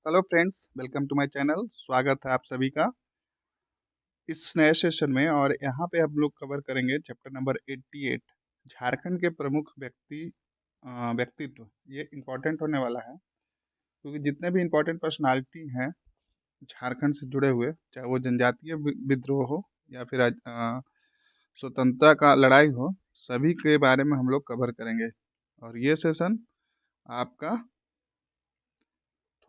Hello friends, welcome to my channel. स्वागत है आप सभी का इस नए सेशन में। और यहाँ पे हम लोग कवर करेंगे चैप्टर नंबर 88, झारखंड के प्रमुख व्यक्तित्व। ये इम्पोर्टेंट होने वाला है क्योंकि जितने भी इम्पोर्टेंट पर्सनालिटी हैं झारखंड से जुड़े हुए, चाहे वो जनजातीय विद्रोह हो या फिर स्वतंत्रता का लड़ाई हो, सभी के बारे में हम लोग कवर करेंगे। और ये सेशन आपका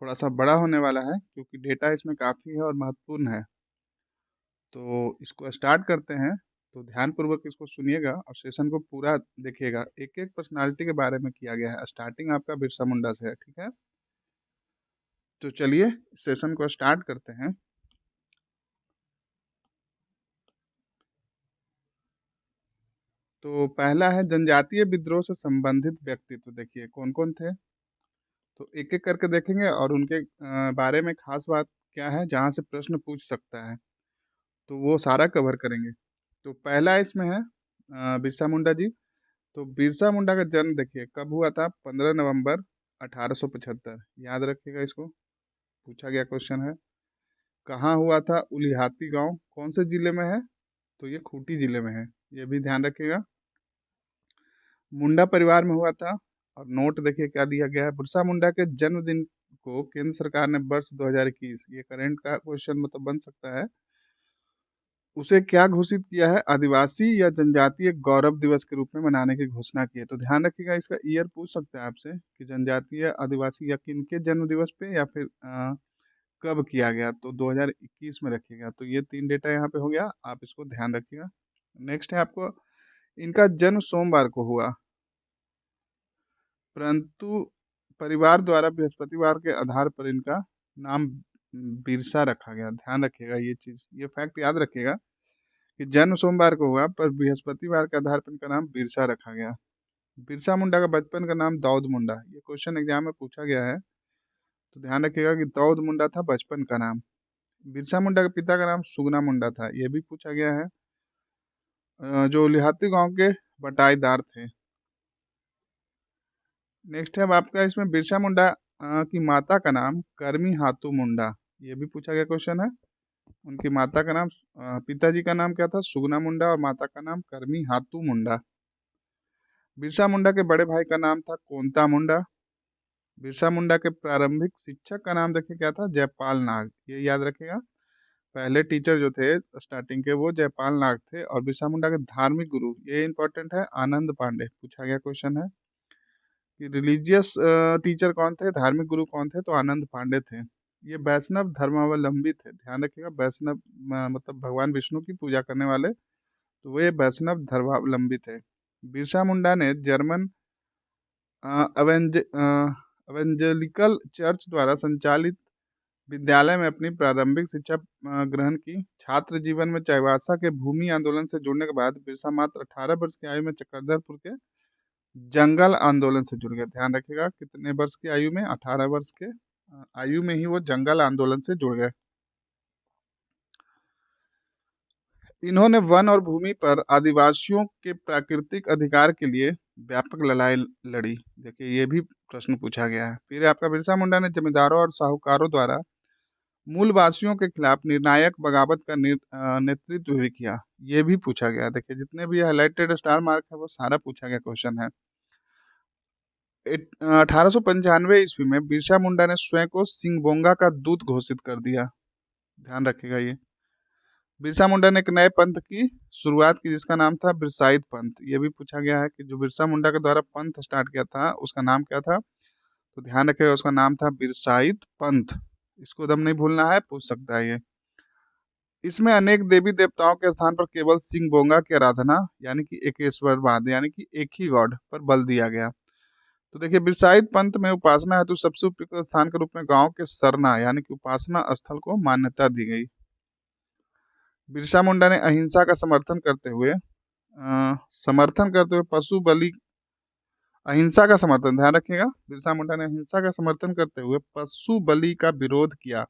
थोड़ा सा बड़ा होने वाला है क्योंकि डेटा इसमें काफ़ी है और महत्वपूर्ण है। तो इसको स्टार्ट करते हैं। तो ध्यानपूर्वक इसको सुनिएगा और सेशन को पूरा देखिएगा। एक एक पर्सनालिटी के बारे में किया गया है। स्टार्टिंग आपका बिरसा मुंडा से है, ठीक है। तो चलिए सेशन को स्टार्ट करते हैं। तो पहला है जनजातीय विद्रोह से संबंधित व्यक्तित्व। देखिए कौन कौन थे, तो एक एक करके देखेंगे और उनके बारे में खास बात क्या है जहाँ से प्रश्न पूछ सकता है, तो वो सारा कवर करेंगे। तो पहला इसमें है बिरसा मुंडा जी। तो बिरसा मुंडा का जन्म देखिए कब हुआ था, 15 नवंबर 1875। याद रखिएगा, इसको पूछा गया क्वेश्चन है। कहाँ हुआ था, उलिहाती गांव। कौन से जिले में है, तो ये खूंटी जिले में है, ये भी ध्यान रखिएगा। मुंडा परिवार में हुआ था। और नोट देखिए क्या दिया गया है, बिरसा मुंडा के जन्मदिन को केंद्र सरकार ने वर्ष 2021, ये करंट का क्वेश्चन मतलब बन सकता है, उसे क्या घोषित किया है, आदिवासी या जनजातीय गौरव दिवस के रूप में मनाने की घोषणा की है। तो ध्यान रखिएगा, इसका ईयर पूछ सकते हैं आपसे कि जनजातीय आदिवासी या किनके जन्म दिवस पे या फिर कब किया गया। तो 2021 में रखिएगा। तो ये तीन डेटा यहाँ पे हो गया, आप इसको ध्यान रखिएगा। नेक्स्ट है आपको, इनका जन्म सोमवार को हुआ, परंतु परिवार द्वारा बृहस्पतिवार के आधार पर इनका नाम बिरसा रखा गया। ध्यान रखिएगा ये चीज, ये फैक्ट याद रखिएगा कि जन्म सोमवार को हुआ पर बृहस्पतिवार के आधार पर इनका नाम बिरसा रखा गया। बिरसा मुंडा का बचपन का नाम दाऊद मुंडा, ये क्वेश्चन एग्जाम में पूछा गया है। तो ध्यान रखिएगा कि दाऊद मुंडा था बचपन का नाम। बिरसा मुंडा के पिता का नाम सुगना मुंडा था, ये भी पूछा गया है। जो लिहाती गांव के बटाईदार थे। नेक्स्ट है अब आपका, इसमें बिरसा मुंडा की माता का नाम करमी हातू मुंडा, ये भी पूछा गया क्वेश्चन है। उनकी माता का नाम पिताजी का नाम क्या था, सुगना मुंडा, और माता का नाम करमी हातू मुंडा। बिरसा मुंडा के बड़े भाई का नाम था कोंता मुंडा। बिरसा मुंडा के प्रारंभिक शिक्षक का नाम देखिए क्या था, जयपाल नाग, ये याद रखिएगा। पहले टीचर जो थे स्टार्टिंग के, वो जयपाल नाग थे। और बिरसा मुंडा के धार्मिक गुरु, ये इंपॉर्टेंट है, आनंद पांडे, पूछा गया क्वेश्चन है कि रिलीजियस टीचर कौन थे, धार्मिक गुरु कौन थे, तो आनंद पांडे थे। ये वैष्णव धर्मावलंबी थे। ध्यान रखिएगा, वैष्णव मतलब भगवान विष्णु की पूजा करने वाले, तो वे वैष्णव धर्मावलंबी थे। बिरसा मुंडा ने जर्मन एवेंजेलिकल चर्च द्वारा संचालित विद्यालय में अपनी प्रारंभिक शिक्षा ग्रहण की। छात्र जीवन में चाईबासा के भूमि आंदोलन से जुड़ने के बाद बिरसा मात्र 18 वर्ष की आयु में चक्रधरपुर के जंगल आंदोलन से जुड़ गए। ध्यान रखिएगा, कितने वर्ष की आयु में, 18 वर्ष के आयु में ही वो जंगल आंदोलन से जुड़ गए। इन्होंने वन और भूमि पर आदिवासियों के प्राकृतिक अधिकार के लिए व्यापक लड़ाई लड़ी। देखिए ये भी प्रश्न पूछा गया है। फिर आपका, बिरसा मुंडा ने जमींदारों और साहूकारों द्वारा मूलवासियों के खिलाफ निर्णायक बगावत का नेतृत्व भी किया, ये भी पूछा गया। देखिए जितने भी हाईलाइटेड स्टार मार्क है वो सारा पूछा गया क्वेश्चन है। 1895 ईस्वी में बिरसा मुंडा ने स्वयं को सिंगबोंगा का दूत घोषित कर दिया। ध्यान रखिएगा, ये बिरसा मुंडा ने एक नए पंथ की शुरुआत की जिसका नाम था बिरसाइत पंथ। ये भी पूछा गया है कि जो बिरसा मुंडा के द्वारा पंथ स्टार्ट किया था उसका नाम क्या था, तो ध्यान रखिएगा उसका नाम था बिरसाइत पंथ। इसको एकदम नहीं भूलना है, पूछ सकता है ये। इसमें अनेक देवी देवताओं के स्थान पर केवल सिंगबोंगा की आराधना, यानी कि एकेश्वरवाद, यानी कि एक ही गॉड पर बल दिया गया। तो देखिए बिरसाइत पंथ में उपासना हेतु सबसे उपयुक्त स्थान के रूप में गांव के सरना, यानी कि उपासना स्थल को मान्यता दी गई। बिरसा मुंडा ने अहिंसा का समर्थन करते हुए पशु बलि, अहिंसा का समर्थन, ध्यान रखिएगा, बिरसा मुंडा ने अहिंसा का समर्थन करते हुए पशु बलि का विरोध किया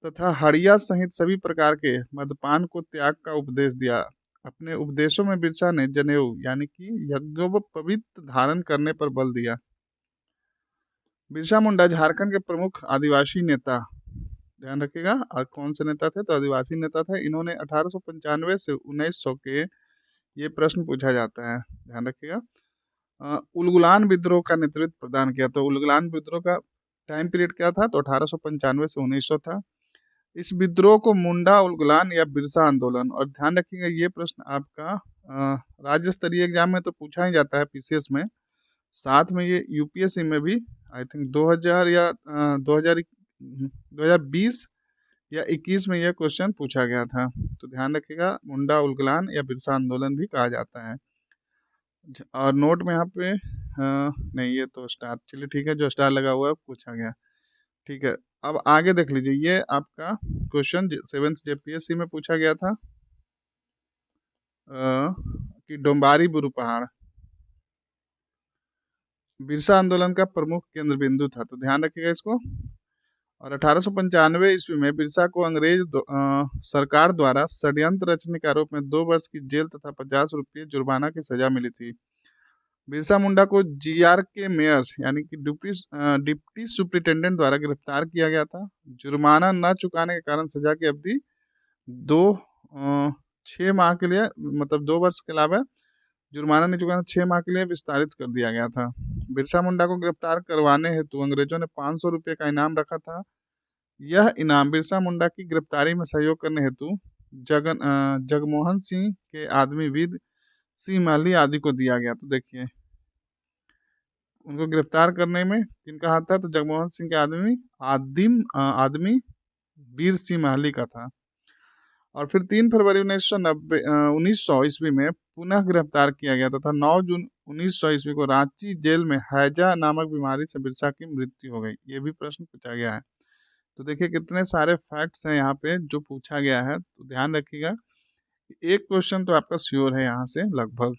तथा हड़िया सहित सभी प्रकार के मदपान को त्याग का उपदेश दिया। अपने उपदेशों में बिरसा ने जनेऊ, यानी कि यज्ञोपवीत धारण करने पर बल दिया। बिरसा मुंडा झारखंड के प्रमुख आदिवासी नेता, ध्यान रखिएगा, कौन से नेता थे? तो आदिवासी नेता थे। इन्होंने 1895 से 1900 के, ये प्रश्न पूछा जाता है, ध्यान रखिएगा। उलगुलान विद्रोह का नेतृत्व प्रदान किया। तो उलगुलान विद्रोह का टाइम पीरियड क्या था? तो 1895 से 1900 था। इस विद्रोह को मुंडा उलगुलान या बिरसा आंदोलन, और ध्यान रखिएगा ये प्रश्न आपका राज्य स्तरीय एग्जाम में तो पूछा ही जाता है, पीसीएस में, साथ में ये यूपीएससी में भी आई थिंक 2000 या 2020 या 21 में यह क्वेश्चन पूछा गया था। तो ध्यान रखिएगा, मुंडा उलगुलान या बिरसा आंदोलन भी कहा जाता है। और नोट में यहाँ पे नहीं, ये तो स्टार, चलिए ठीक है, जो स्टार लगा हुआ है पूछा गया, ठीक है। अब आगे देख लीजिए, ये आपका क्वेश्चन 7th जेपीएससी में पूछा गया था कि डोम्बारी बुरु पहाड़ बिरसा आंदोलन का प्रमुख केंद्र बिंदु था। तो ध्यान रखिएगा इसको। और 1895 ईस्वी में बिरसा को अंग्रेज सरकार द्वारा षड्यंत्र रचने के आरोप में 2 वर्ष की जेल तथा 50 रुपये जुर्माना की सजा मिली थी। बिरसा मुंडा को जीआर के मेयर्स यानी कि डिप्टी सुप्रिंटेंडेंट द्वारा गिरफ्तार किया गया था। जुर्माना न चुकाने के कारण सजा की अवधि 6 माह के लिए, मतलब 2 वर्ष के अलावा जुर्माना नहीं चुकाना, 6 माह के लिए विस्तारित कर दिया गया था। बिरसा मुंडा को गिरफ्तार करवाने हेतु अंग्रेजों ने 500 रुपये का इनाम रखा था। यह इनाम बिरसा मुंडा की गिरफ्तारी में सहयोग करने हेतु जगमोहन सिंह के आदमी वीर सिंह माली आदि को दिया गया। तो देखिए, उनको गिरफ्तार करने में किनका हाथ था? तो जगमोहन सिंह के आदमी वीर सिंह महली का था। और फिर 3 फरवरी 1900 ईस्वी में पुनः गिरफ्तार किया गया तथा 9 जून 1900 ईस्वी को रांची जेल में हैजा नामक बीमारी से बिरसा की मृत्यु हो गई। ये भी प्रश्न पूछा गया है। तो देखिए कितने सारे फैक्ट्स हैं यहाँ पे जो पूछा गया है। तो ध्यान रखिएगा, एक क्वेश्चन तो आपका श्योर है यहाँ से लगभग।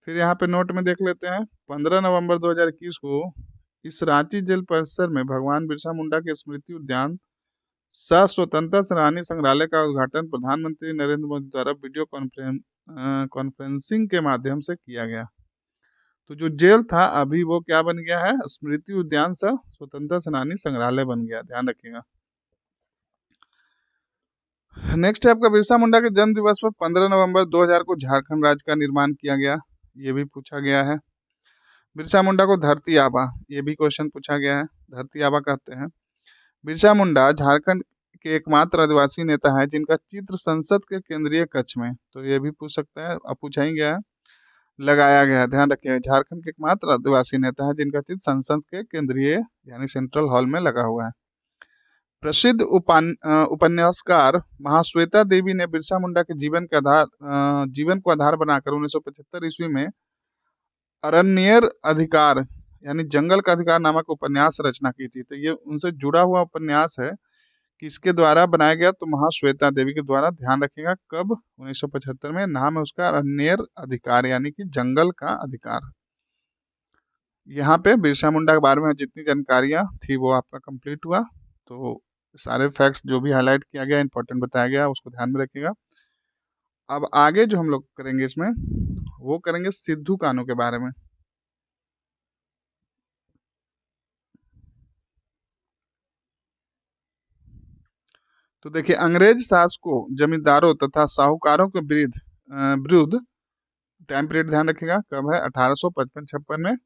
फिर यहाँ पे नोट में देख लेते हैं, 15 नवंबर 2021 को इस रांची जेल परिसर में भगवान बिरसा मुंडा के स्मृति उद्यान सह स्वतंत्रता सेनानी संग्रहालय का उद्घाटन प्रधानमंत्री नरेंद्र मोदी द्वारा वीडियो कॉन्फ्रेंसिंग के माध्यम से किया गया। तो जो जेल था अभी वो क्या बन गया है? स्मृति उद्यान सह स्वतंत्रता सेनानी संग्रहालय बन गया, ध्यान रखिएगा। नेक्स्ट है आपका, बिरसा मुंडा के जन्म दिवस पर 15 नवंबर 2000 को झारखंड राज्य का निर्माण किया गया। ये भी पूछा गया है। बिरसा मुंडा को धरती आबा, ये भी क्वेश्चन पूछा गया है, धरती आबा कहते हैं। बिरसा मुंडा झारखंड के एकमात्र आदिवासी नेता है जिनका चित्र संसद के केंद्रीय कक्ष में, तो ये भी पूछ सकता है, अब पूछा ही गया है, लगाया गया है। ध्यान रखिए, झारखंड के एकमात्र आदिवासी नेता है जिनका चित्र संसद के केंद्रीय यानी सेंट्रल हॉल में लगा हुआ है। प्रसिद्ध उपन्यासकार महाश्वेता देवी ने बिरसा मुंडा के जीवन को आधार बनाकर 1975 ईस्वी में अरण्येर अधिकार यानी जंगल का अधिकार नामक उपन्यास रचना की थी। तो ये उनसे जुड़ा हुआ उपन्यास है, किसके द्वारा बनाया गया? तो महाश्वेता देवी के द्वारा। ध्यान रखिएगा कब? 1975 में। नाम है उसका अरण्येर अधिकार यानी कि जंगल का अधिकार। यहाँ पे बिरसा मुंडा के बारे में जितनी जानकारियां थी वो आपका कंप्लीट हुआ। तो सारे फैक्ट्स जो भी हाईलाइट किया गया, इंपॉर्टेंट बताया गया, उसको ध्यान में रखिएगा। अब आगे जो हम लोग करेंगे इसमें, वो करेंगे सिद्धू कान्हू के बारे में। तो देखिए, अंग्रेज शासकों, जमींदारों तथा साहूकारों के विरुद्ध टाइम पीरियड ध्यान रखिएगा कब है? 1855-56 में।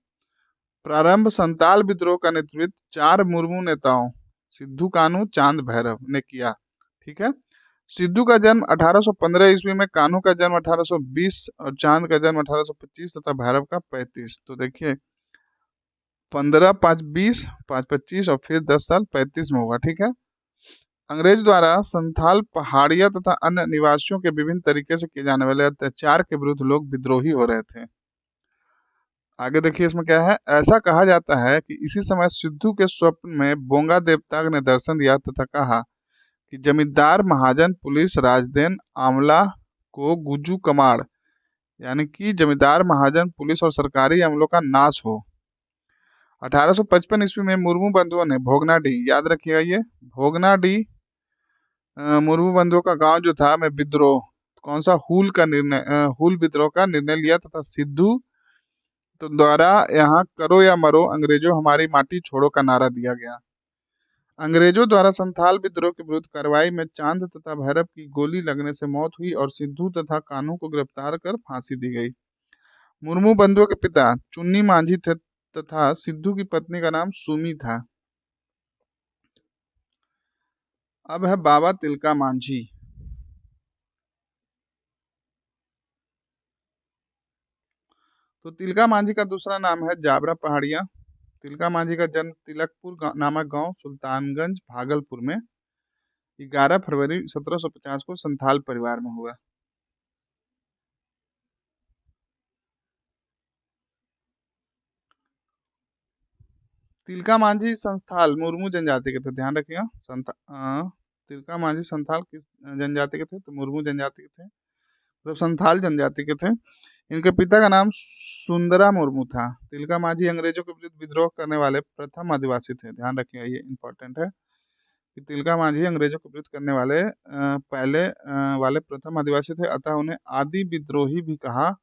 प्रारंभ संताल विद्रोह का नेतृत्व 4 मुर्मू नेताओं सिद्धू कान्हू, चांद भैरव ने किया। ठीक है। सिद्धू का जन्म 1815 ईस्वी में, कान्हू का जन्म 1820 और चांद का जन्म 1825 तथा भैरव का 35। तो देखिए 15, 5, 20, 5, 25 और फिर 10 साल 35 में होगा। ठीक है। अंग्रेज द्वारा संथाल, पहाड़िया तथा अन्य निवासियों के विभिन्न तरीके से किए जाने वाले अत्याचार के विरुद्ध लोग विद्रोही हो रहे थे। आगे देखिए इसमें क्या है। ऐसा कहा जाता है कि इसी समय सिद्धू के स्वप्न में बोंगा देवता ने दर्शन दिया तथा कहा कि जमींदार, महाजन, पुलिस, राजदेन, आमला को गुजू कमाड़ यानी कि जमींदार, महाजन, पुलिस और सरकारी अमलों का नाश हो। 1855 ईस्वी में मुर्मू बंधुओं ने भोगनाडीह, याद रखिएगा ये भोगनाडीह, मुर्मू बंधुओं का गांव जो था में विद्रोह, कौन सा? हूल विद्रोह का निर्णय लिया तथा सिद्धू तो द्वारा यहाँ करो या मरो अंग्रेजों हमारी माटी छोड़ो का नारा दिया गया। अंग्रेजों द्वारा संथाल विद्रोह के विरुद्ध कार्रवाई में चांद तथा भैरव की गोली लगने से मौत हुई और सिद्धू तथा कान्हू को गिरफ्तार कर फांसी दी गई। मुर्मू बंधुओं के पिता चुन्नी मांझी थे तथा सिद्धू की पत्नी का नाम सुमी था। अब है बाबा तिलका मांझी। तो तिलका मांझी का दूसरा नाम है जाबरा पहाड़िया। तिलका मांझी का जन्म तिलकपुर नामक गांव सुल्तानगंज भागलपुर में 11 फरवरी 1750 को संथाल परिवार में हुआ। तिलका मांझी संथाल मुर्मू जनजाति के थे, ध्यान रखिएगा। तिलका मांझी संथाल किस जनजाति के थे? तो मुर्मू जनजाति के थे, मतलब संथाल जनजाति के थे। इनके पिता का नाम सुंदरा मुर्मू था। तिलका मांझी अंग्रेजों के विरुद्ध विद्रोह करने वाले प्रथम आदिवासी थे, ध्यान रखिएगा, ये इंपॉर्टेंट है कि तिलका मांझी अंग्रेजों के विरुद्ध करने वाले पहले वाले प्रथम आदिवासी थे, अतः उन्हें आदि विद्रोही भी कहा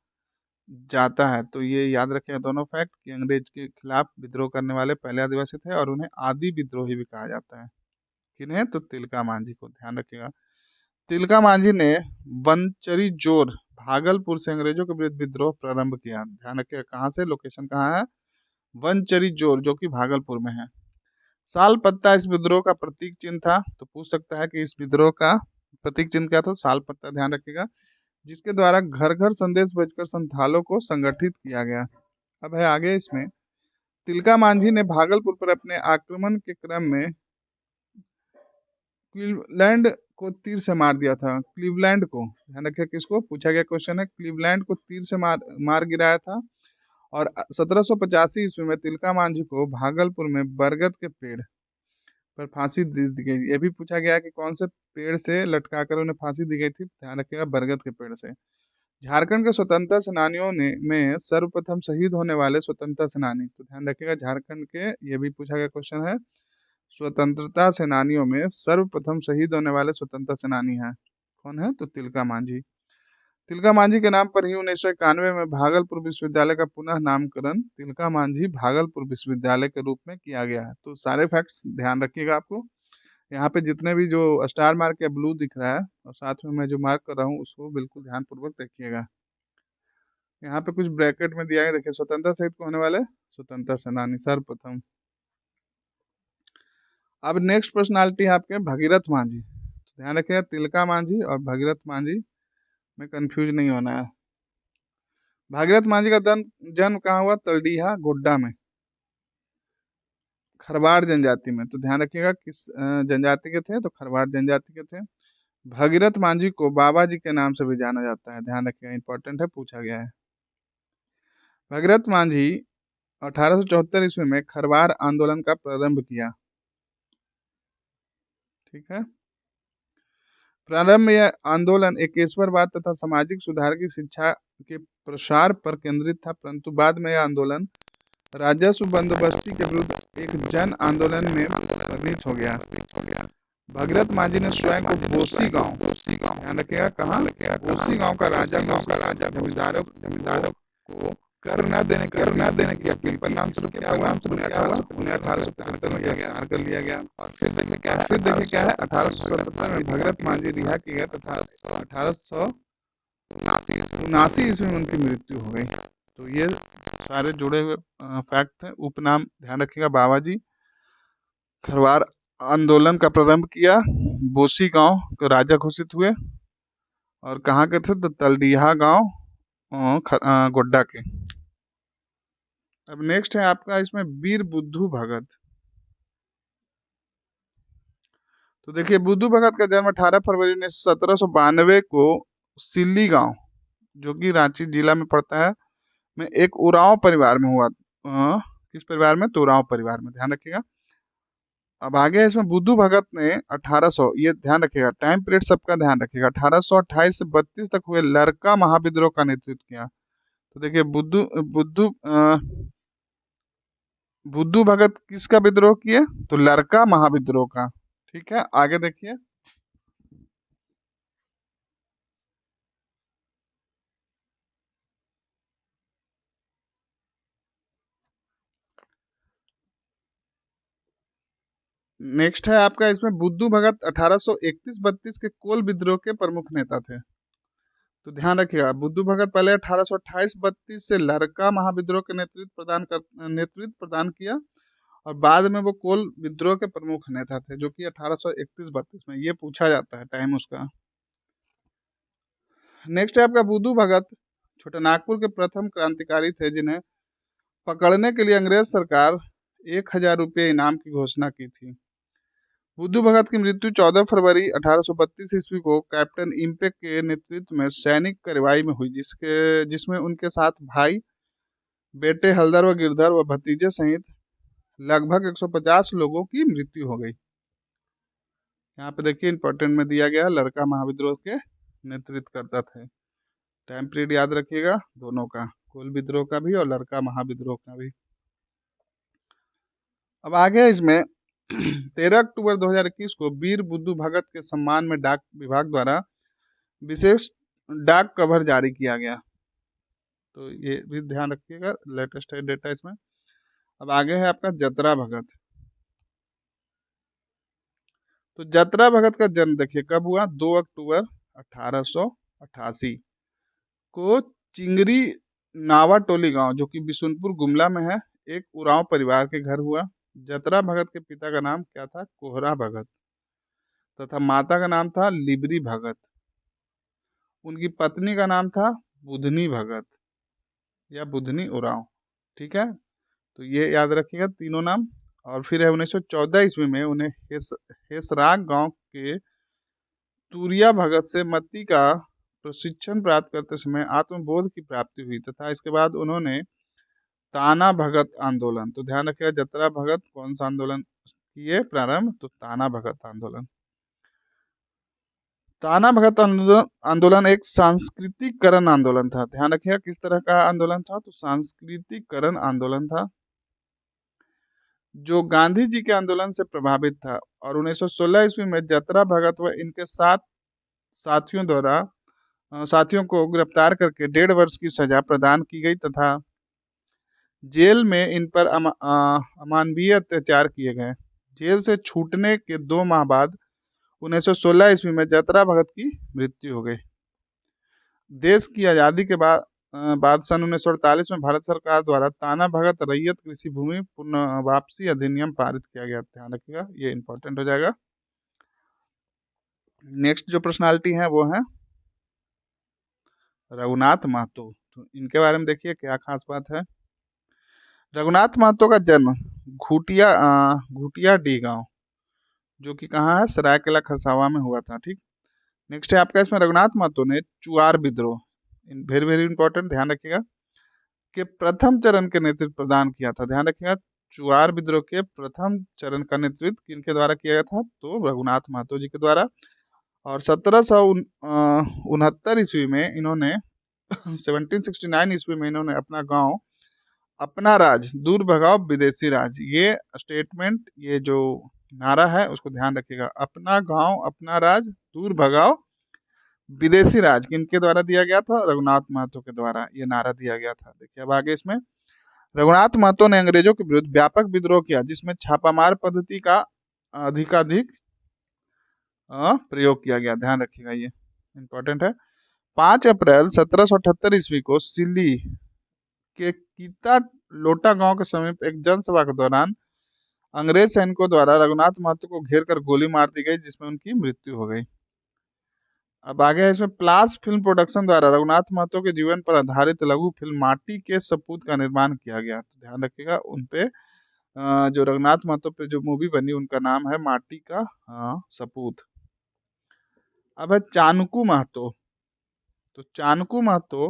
जाता है। तो ये याद रखिएगा दोनों फैक्ट कि अंग्रेज के खिलाफ विद्रोह करने वाले पहले आदिवासी थे और उन्हें आदि विद्रोही भी कहा जाता है। किन्हें? तो तिलका मांझी को, ध्यान रखिएगा। तिलका मांझी ने वनचरी जोर भागलपुर से अंग्रेजों के विरुद्ध विद्रोह प्रारंभ किया। ध्यान रखिएगा कहाँ से, लोकेशन कहाँ है? वनचरी जोर, जो कि भागलपुर में है। साल पत्ता इस विद्रोह का प्रतीक चिन्ह था। तो पूछ सकता है कि इस विद्रोह का प्रतीक चिन्ह क्या था? साल पत्ता, ध्यान रखिएगा, जिसके द्वारा घर घर संदेश भेजकर संथालों को संगठित किया गया। अब है आगे इसमें, तिलका मांझी ने भागलपुर पर अपने आक्रमण के क्रम में क्लीवलैंड को तीर से मार दिया था। क्लीवलैंड को, ध्यान रखिए, किसको पूछा गया क्वेश्चन है, क्लीवलैंड को तीर से मार गिराया था। और 1785 ईस्वी में तिलका मांझी को भागलपुर में बरगद के पेड़ पर फांसी दी गई। ये भी पूछा गया कि कौन से पेड़ से लटकाकर उन्हें फांसी दी गई थी, ध्यान रखिएगा बरगद के पेड़ से। झारखंड के स्वतंत्रता सेनानियों ने में सर्वप्रथम शहीद होने वाले स्वतंत्रता सेनानी, तो ध्यान रखिएगा झारखंड के, ये भी पूछा गया क्वेश्चन है, स्वतंत्रता सेनानियों में सर्वप्रथम शहीद होने वाले स्वतंत्रता सेनानी है कौन है? तो तिलका मांझी। तिलका मांझी के नाम पर ही 1991 में भागलपुर विश्वविद्यालय का पुनः नामकरण तिलका मांझी भागलपुर विश्वविद्यालय के रूप में किया गया है। तो सारे फैक्ट्स ध्यान रखिएगा आपको। यहाँ पे जितने भी जो स्टार मार्क या ब्लू दिख रहा है और साथ में मैं जो मार्क कर रहा हूँ उसको बिल्कुल ध्यानपूर्वक देखिएगा। यहाँ पे कुछ ब्रैकेट में दिया है, देखिए, स्वतंत्रता शहीद को होने वाले स्वतंत्रता सेनानी सर्वप्रथम। अब नेक्स्ट पर्सनालिटी है आपके भगीरथ मांझी। तो ध्यान रखिएगा तिलका मांझी और भगीरथ मांझी में कंफ्यूज नहीं होना है। भागीरथ मांझी का जन्म कहाँ हुआ? तलडीहा गोड्डा में, खरवाड़ जनजाति में। तो ध्यान रखिएगा किस जनजाति के थे? तो खरवाड़ जनजाति के थे। भगीरथ मांझी को बाबा जी के नाम से भी जाना जाता है, ध्यान रखिएगा, इंपॉर्टेंट है, पूछा गया है। भगीरथ मांझी 1874 ईस्वी में खरवार आंदोलन का प्रारंभ किया। ठीक है, प्रारंभ में यह आंदोलन एकेश्वरवाद तथा सामाजिक सुधार की शिक्षा के प्रसार पर केंद्रित था, परंतु बाद में यह आंदोलन राजस्व बंदोबस्ती के विरुद्ध एक जन आंदोलन में परिणत हो गया। भगीरथ मांझी ने स्वयं को बोसी गांव, ध्यान रखिएगा कहाँ, बोसी गांव का राजा जमींदारों को कर न देने की अपील पर नाम शुरू किया हुआ। उन्हें 1873 में गिरफ्तार कर लिया गया। और फिर देखिए क्या है, 1877 में भगीरथ मांझी रिहा किए गए तथा 1879 ईस्वी में उनकी मृत्यु हो गई। तो ये सारे जुड़े हुए फैक्ट थे। उपनाम ध्यान रखिएगा बाबा जी, खरवार आंदोलन का प्रारंभ किया, बोसी गांव को राजा घोषित हुए, और कहाँ के थे? तो तलडीहा गांव गोड्डा के। अब नेक्स्ट है आपका इसमें वीर बुद्धू भगत। तो देखिए बुद्धू भगत का जन्म 18 फरवरी 1792 को सिल्ली गांव, जो कि रांची जिला में पड़ता है, में एक उरांव परिवार में हुआ। किस परिवार में? तो उरांव परिवार में, ध्यान रखिएगा। अब आगे इसमें बुद्धू भगत ने 1800, ये ध्यान रखिएगा, टाइम पीरियड सबका ध्यान रखिएगा, 1828 से 32 तक हुए लड़का महाविद्रोह का नेतृत्व किया। तो देखिए बुद्धू बुद्धू बुद्धू भगत किसका विद्रोह किए? तो लड़का महाविद्रोह का। ठीक है, आगे देखिए। नेक्स्ट है आपका इसमें बुद्धू भगत 1831-32 के कोल विद्रोह के प्रमुख नेता थे। तो ध्यान रखिएगा, बुद्धू भगत पहले 1828-32 से लरका महाविद्रोह के नेतृत्व प्रदान किया, और बाद में वो कोल विद्रोह के प्रमुख नेता थे, जो कि 1831-32 में ये पूछा जाता है टाइम उसका। नेक्स्ट है आपका बुद्धू भगत छोटा नागपुर के प्रथम क्रांतिकारी थे, जिन्हें पकड़ने के लिए अंग्रेज सरकार 1000 रुपये इनाम की घोषणा की थी। बुद्धू भगत की मृत्यु 14 फरवरी 1832 ईस्वी को कैप्टन इम्पे के नेतृत्व में सैनिक कार्रवाई में हुई, जिसमें उनके साथ भाई, बेटे हलदर व गिरधर व भतीजे सहित लगभग 150 लोगों की मृत्यु हो गई। यहाँ पे देखिए इंपॉर्टेंट में दिया गया लड़का महाविद्रोह के नेतृत्व करता था। टाइम पीरियड याद रखिएगा दोनों का, कोल विद्रोह का भी और लड़का महाविद्रोह का भी। अब आगे इसमें 13 अक्टूबर 2021 को वीर बुद्धू भगत के सम्मान में डाक विभाग द्वारा विशेष डाक कवर जारी किया गया। तो ये भी ध्यान रखिएगा, लेटेस्ट है डेटा इसमें। अब आगे है आपका जतरा भगत। तो जतरा भगत का जन्म देखिए कब हुआ, 2 अक्टूबर 1888 को चिंगरी नावाटोली गांव, जो कि बिशुनपुर गुमला में है, एक उरांव परिवार के घर हुआ। जतरा भगत के पिता का नाम क्या था, कोहरा भगत, तथा माता का नाम था लिबरी भगत। उनकी पत्नी का नाम था बुधनी भगत या बुधनी उरांव। ठीक है, तो ये याद रखिएगा तीनों नाम। और फिर है 1914 ईस्वी में उन्हें हेसराग गांव के तुरिया भगत से मत्ती का प्रशिक्षण प्राप्त करते समय आत्मबोध की प्राप्ति हुई, तथा इसके बाद उन्होंने ताना भगत आंदोलन, तो ध्यान रखिएगा जतरा भगत कौन सा आंदोलन किए प्रारंभ, तो ताना भगत आंदोलन। ताना भगत आंदोलन एक सांस्कृतिकरण आंदोलन था। ध्यान रखिएगा किस तरह का आंदोलन था, तो सांस्कृतिकरण आंदोलन था, जो गांधी जी के आंदोलन से प्रभावित था। और 1916 ईस्वी में जतरा भगत व इनके साथियों को गिरफ्तार करके 1.5 वर्ष की सजा प्रदान की गई, तथा जेल में इन पर अमानवीय अत्याचार किए गए। जेल से छूटने के 2 माह बाद 1916 ईस्वी में जतरा भगत की मृत्यु हो गई। देश की आज़ादी के बाद सन 1948 में भारत सरकार द्वारा ताना भगत रैयत कृषि भूमि पुनः वापसी अधिनियम पारित किया गया। ध्यान रखिएगा ये इंपॉर्टेंट हो जाएगा। नेक्स्ट जो पर्सनालिटी है वो है रघुनाथ महतो। तो इनके बारे में देखिए क्या खास बात है। रघुनाथ महतो का जन्म घुटिया डी गांव, जो कि कहाँ है, सरायकेला खरसावा में हुआ था। ठीक, नेक्स्ट है आपका इसमें रघुनाथ महतो ने चुआर विद्रोह, वेरी वेरी इंपॉर्टेंट, ध्यान रखिएगा, के प्रथम चरण के नेतृत्व प्रदान किया था। ध्यान रखिएगा चुआर विद्रोह के प्रथम चरण का नेतृत्व किनके द्वारा किया गया था, तो रघुनाथ महतो जी के द्वारा। और 1769 ईस्वी में इन्होंने 1769 ईस्वी में इन्होंने अपना गांव, अपना राज, दूर भगाओ विदेशी राज, ये स्टेटमेंट, ये जो नारा है उसको ध्यान रखिएगा। अपना गांव अपना राज, दूर भगाओ विदेशी राज किनके द्वारा दिया गया था, रघुनाथ महतो के द्वारा ये नारा दिया गया था। देखिए अब आगे इसमें रघुनाथ महतो ने अंग्रेजों के विरुद्ध व्यापक विद्रोह किया, जिसमें छापामार पद्धति का अधिकाधिक प्रयोग किया गया। ध्यान रखिएगा ये इंपॉर्टेंट है। 5 अप्रैल 1778 ईस्वी को सिल्ली के कीता लोटा गांव के समीप एक जनसभा के दौरान अंग्रेज सैनिकों द्वारा रघुनाथ महतो को घेर कर गोली मार दी गई, जिसमें उनकी मृत्यु हो गई। अब आगे है इसमें प्लास फिल्म प्रोडक्शन द्वारा रघुनाथ महतो के जीवन पर आधारित लघु फिल्म माटी के सपूत का निर्माण किया गया। तो ध्यान रखिएगा उनपे जो रघुनाथ महतो पे जो मूवी बनी उनका नाम है माटी का सपूत। अब है चाणकू महतो। तो चाणकू महतो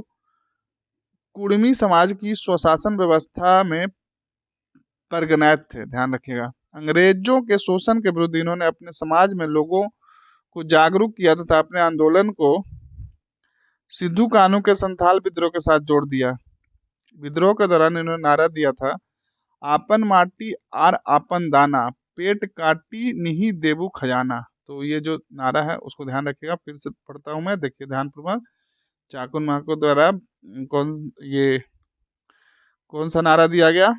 कुड़मी समाज की स्वशासन व्यवस्था में परगनैत थे। ध्यान रखिएगा अंग्रेजों के शोषण के विरुद्ध इन्होंने अपने समाज में लोगों को जागरूक किया तथा अपने आंदोलन को सिद्धू कानू के संथाल विद्रोह के साथ जोड़ दिया। विद्रोह के दौरान इन्होंने नारा दिया था, आपन माटी आर आपन दाना, पेट काटी नहीं देबू खजाना। तो ये जो नारा है उसको ध्यान रखिएगा, फिर से पढ़ता हूं मैं, देखिए ध्यानपूर्वक। चाकुन महतो द्वारा कौन सा नारा दिया गया,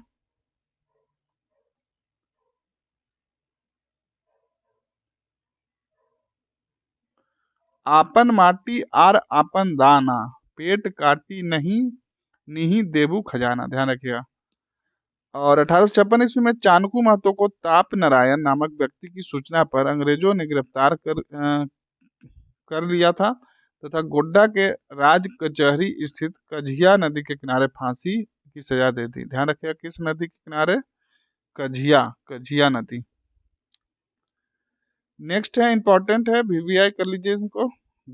आपन माटी आर आपन दाना, पेट काटी नहीं नहीं देबू खजाना, ध्यान रखिएगा। और 1856 ईस्वी में चाणकू महतो को ताप नारायण नामक व्यक्ति की सूचना पर अंग्रेजों ने गिरफ्तार कर लिया था तथा गोड्डा के राज कचहरी स्थित कझिया नदी के किनारे फांसी की सजा दे दी। ध्यान रखिएगा किस नदी के किनारे? कझिया, कझिया नदी। नेक्स्ट है, इंपॉर्टेंट है, वीवीआई कर लीजिए इनको।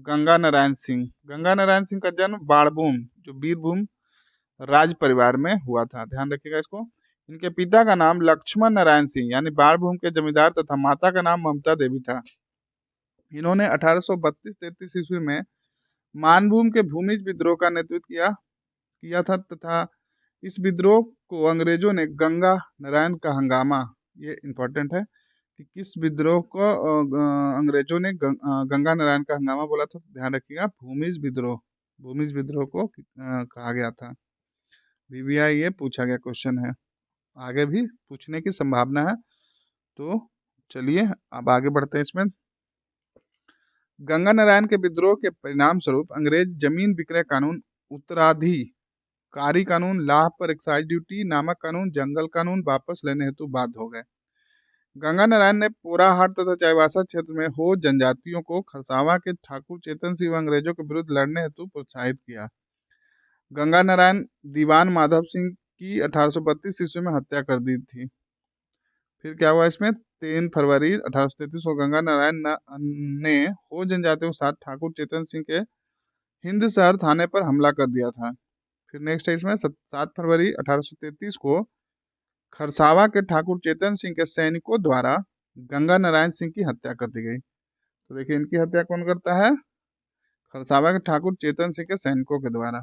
गंगा नारायण सिंह। गंगा नारायण सिंह का जन्म बाड़भूम, जो बीरभूम राज परिवार में हुआ था, ध्यान रखिएगा इसको। इनके पिता का नाम लक्ष्मण नारायण सिंह यानी बाड़भूम के जमींदार तथा माता का नाम ममता देवी था। इन्होंने 1832-33 ईस्वी में मानभूम के भूमिज विद्रोह का नेतृत्व किया था तथा इस विद्रोह को अंग्रेजों ने गंगा नारायण का हंगामा, ये इंपॉर्टेंट है कि किस विद्रोह को अंग्रेजों ने गंगा नारायण का हंगामा बोला था, तो ध्यान रखिएगा भूमिज विद्रोह, भूमिज विद्रोह को कहा गया था। वीवीआई ये पूछा गया क्वेश्चन है, आगे भी पूछने की संभावना है। तो चलिए अब आगे बढ़ते हैं इसमें। गंगा नारायण के विद्रोह के परिणाम स्वरूप अंग्रेज जमीन विक्रय कानून, उत्तराधिकारी कानून, लाभ पर एक्साइज ड्यूटी नामक कानून, जंगल कानून वापस लेने हेतु बाध्य हो गए। गंगा नारायण ने पोराहाट तथा चाईबासा क्षेत्र में हो जनजातियों को खरसावां के ठाकुर चेतन सिंह अंग्रेजों के विरुद्ध लड़ने हेतु प्रोत्साहित किया। गंगा नारायण दीवान माधव सिंह की 1832 ईस्वी में हत्या कर दी थी। फिर क्या हुआ इसमें? 3 फरवरी 1833 को गंगा नारायण ने हो जनजातियों के साथ ठाकुर चेतन सिंह के हिंद शहर थाने पर हमला कर दिया था। फिर नेक्स्ट है इसमें 7 फरवरी 1833 को खरसावा के ठाकुर चेतन सिंह के सैनिकों द्वारा गंगा नारायण सिंह की हत्या कर दी गई। तो देखिए इनकी हत्या कौन करता है? खरसावा के ठाकुर चेतन सिंह के सैनिकों के द्वारा।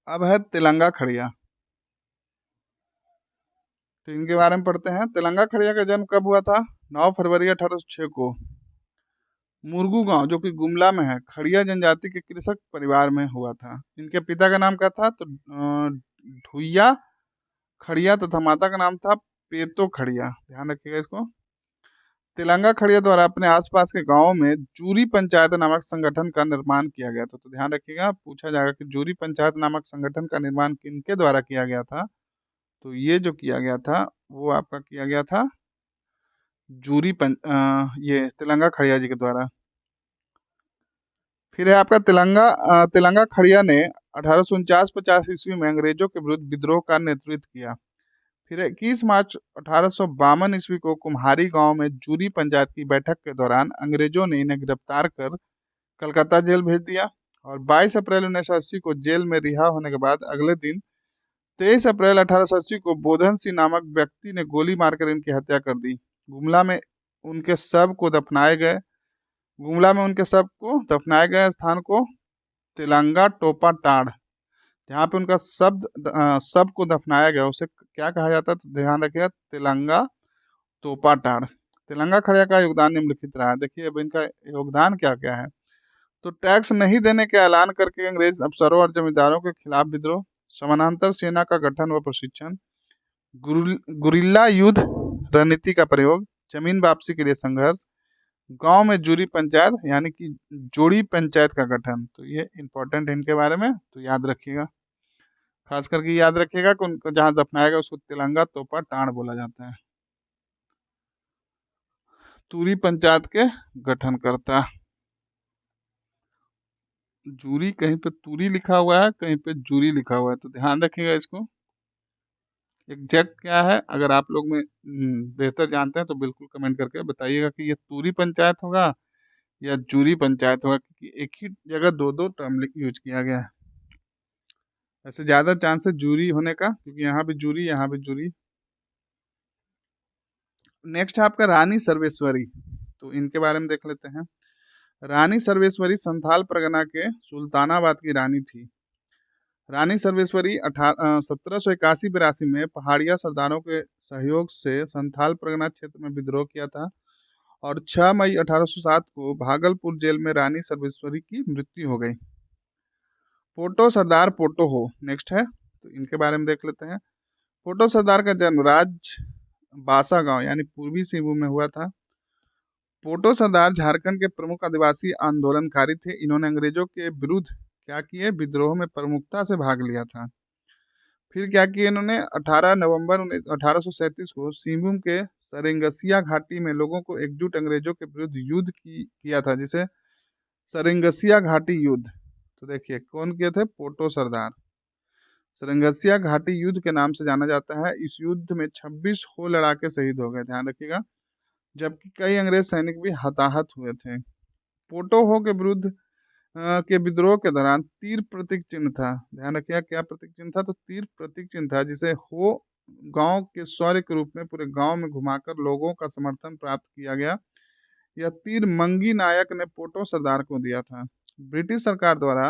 अब है तेलंगा खड़िया, तो इनके बारे में पढ़ते हैं। तेलंगा खड़िया का जन्म कब हुआ था? 9 फरवरी 1806 को मुरगू गांव, जो कि गुमला में है, खड़िया जनजाति के कृषक परिवार में हुआ था। इनके पिता का नाम क्या था? तो ढुइया खड़िया तथा माता का नाम था पेतो खड़िया, ध्यान रखिएगा इसको। तेलंगा खड़िया द्वारा अपने आसपास के गांवों में जूरी पंचायत नामक संगठन का निर्माण किया गया था। तो ध्यान रखिएगा, पूछा जाएगा कि जूरी पंचायत नामक संगठन का निर्माण किनके द्वारा किया गया था? तो ये जो किया गया था वो आपका किया गया था ये तेलंगा खड़िया जी के द्वारा। फिर है आपका तेलंगा खड़िया ने 1849-50 ईस्वी में अंग्रेजों के विरुद्ध विद्रोह का नेतृत्व किया। फिर 21 मार्च 1852 ईस्वी को कुम्हारी गांव में जूरी पंचायत की बैठक के दौरान अंग्रेजों ने इन्हें गिरफ्तार कर कलकत्ता जेल भेज दिया। और 22 अप्रैल 1980 को जेल में रिहा होने के बाद अगले दिन 23 अप्रैल 1880 को बोधन सिंह नामक व्यक्ति ने गोली मारकर इनकी हत्या कर दी। गुमला में उनके शव को दफनाए गए स्थान को तेलंगा टोपा टाड़, जहाँ पे उनका शव को दफनाया गया, उसे क्या कहा जाता है? तो ध्यान रखिएगा तेलंगा तोपा टाड़। तेलंगा खड़िया का योगदान निम्नलिखित रहा है। देखिए अब इनका योगदान क्या क्या है। तो टैक्स नहीं देने के ऐलान करके अंग्रेज अफसरों और जमींदारों के खिलाफ विद्रोह, समानांतर सेना का गठन व प्रशिक्षण, गुरिल्ला युद्ध रणनीति का प्रयोग, जमीन वापसी के लिए संघर्ष, गांव में जूरी पंचायत यानी कि जोड़ी पंचायत का गठन। तो ये इंपॉर्टेंट है इनके बारे में, तो याद रखिएगा, खास करके याद रखिएगा कि उनको जहाँ दफनाया गया उसको तेलंगा तोपा टाड़ बोला जाता है। तूरी पंचायत के गठन करता। जूरी कहीं पे तूरी लिखा हुआ है, कहीं पे जूरी लिखा हुआ है, तो ध्यान रखिएगा इसको। एग्जैक्ट क्या है, अगर आप लोग में बेहतर जानते हैं तो बिल्कुल कमेंट करके बताइएगा कि ये तूरी पंचायत होगा या जूरी पंचायत होगा, क्योंकि एक ही जगह दो दो टर्म यूज किया गया है। ऐसे ज्यादा चांस है जूरी होने का, क्योंकि यहाँ भी जूरी यहाँ भी जूरी। नेक्स्ट है आपका रानी सर्वेश्वरी, तो इनके बारे में देख लेते हैं। रानी सर्वेश्वरी संथाल परगना के सुल्तानाबाद की रानी थी। रानी सर्वेश्वरी 1781-82 में पहाड़िया सरदारों के सहयोग से संथाल परगना क्षेत्र में विद्रोह किया था और 6 मई 1807 को भागलपुर जेल में रानी सर्वेश्वरी की मृत्यु हो गई। पोटो सरदार पोटो हो नेक्स्ट है, तो इनके बारे में देख लेते हैं। पोटो सरदार का जन्म बासा गांव यानी पूर्वी सिंहभूम में हुआ था। पोटो सरदार झारखंड के प्रमुख आदिवासी आंदोलनकारी थे। इन्होंने अंग्रेजों के विरुद्ध क्या किए, विद्रोह में प्रमुखता से भाग लिया था। फिर क्या किया इन्होंने, 18 नवंबर 1837 को सिंहभूम के सरेंगसिया घाटी में लोगों को एकजुट अंग्रेजों के विरुद्ध युद्ध किया था, जिसे सरेंगसिया घाटी युद्ध। तो देखिए कौन किए थे, पोटो सरदार। सरेंगसिया घाटी युद्ध के नाम से जाना जाता है। इस युद्ध में 26 हो लड़ाके शहीद हो गए, ध्यान रखिएगा, जबकि कई अंग्रेज सैनिक भी हताहत हुए थे। पोटो हो के विरुद्ध के विद्रोह के दौरान तीर प्रतीक चिन्ह था, ध्यान रखिएगा क्या प्रतीक चिन्ह था, तो तीर प्रतीक चिन्ह था, जिसे हो गांव के शौर्य के रूप में पूरे गांव में घुमाकर लोगों का समर्थन प्राप्त किया गया। यह तीर मंगी नायक ने पोटो सरदार को दिया था। ब्रिटिश सरकार द्वारा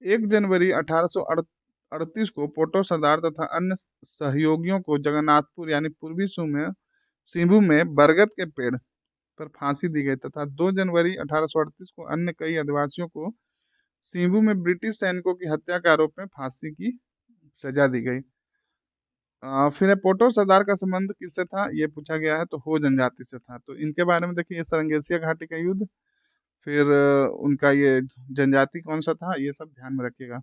1 जनवरी 1838 को पोटो सरदार तथा अन्य सहयोगियों को जगन्नाथपुर यानी पूर्वी सिंहभूम में बरगद के पेड़ पर फांसी दी गई तथा 2 जनवरी 1838 को अन्य कई आदिवासियों को सिंहभूम में ब्रिटिश सैनिकों की हत्या के आरोप में फांसी की सजा दी गई। फिर पोटो सरदार का संबंध किससे था, ये पूछा गया है, तो हो जनजाति से था। तो इनके बारे में देखिए, सरंगेसिया घाटी का युद्ध, फिर उनका ये जनजाति कौन सा था, ये सब ध्यान में रखिएगा।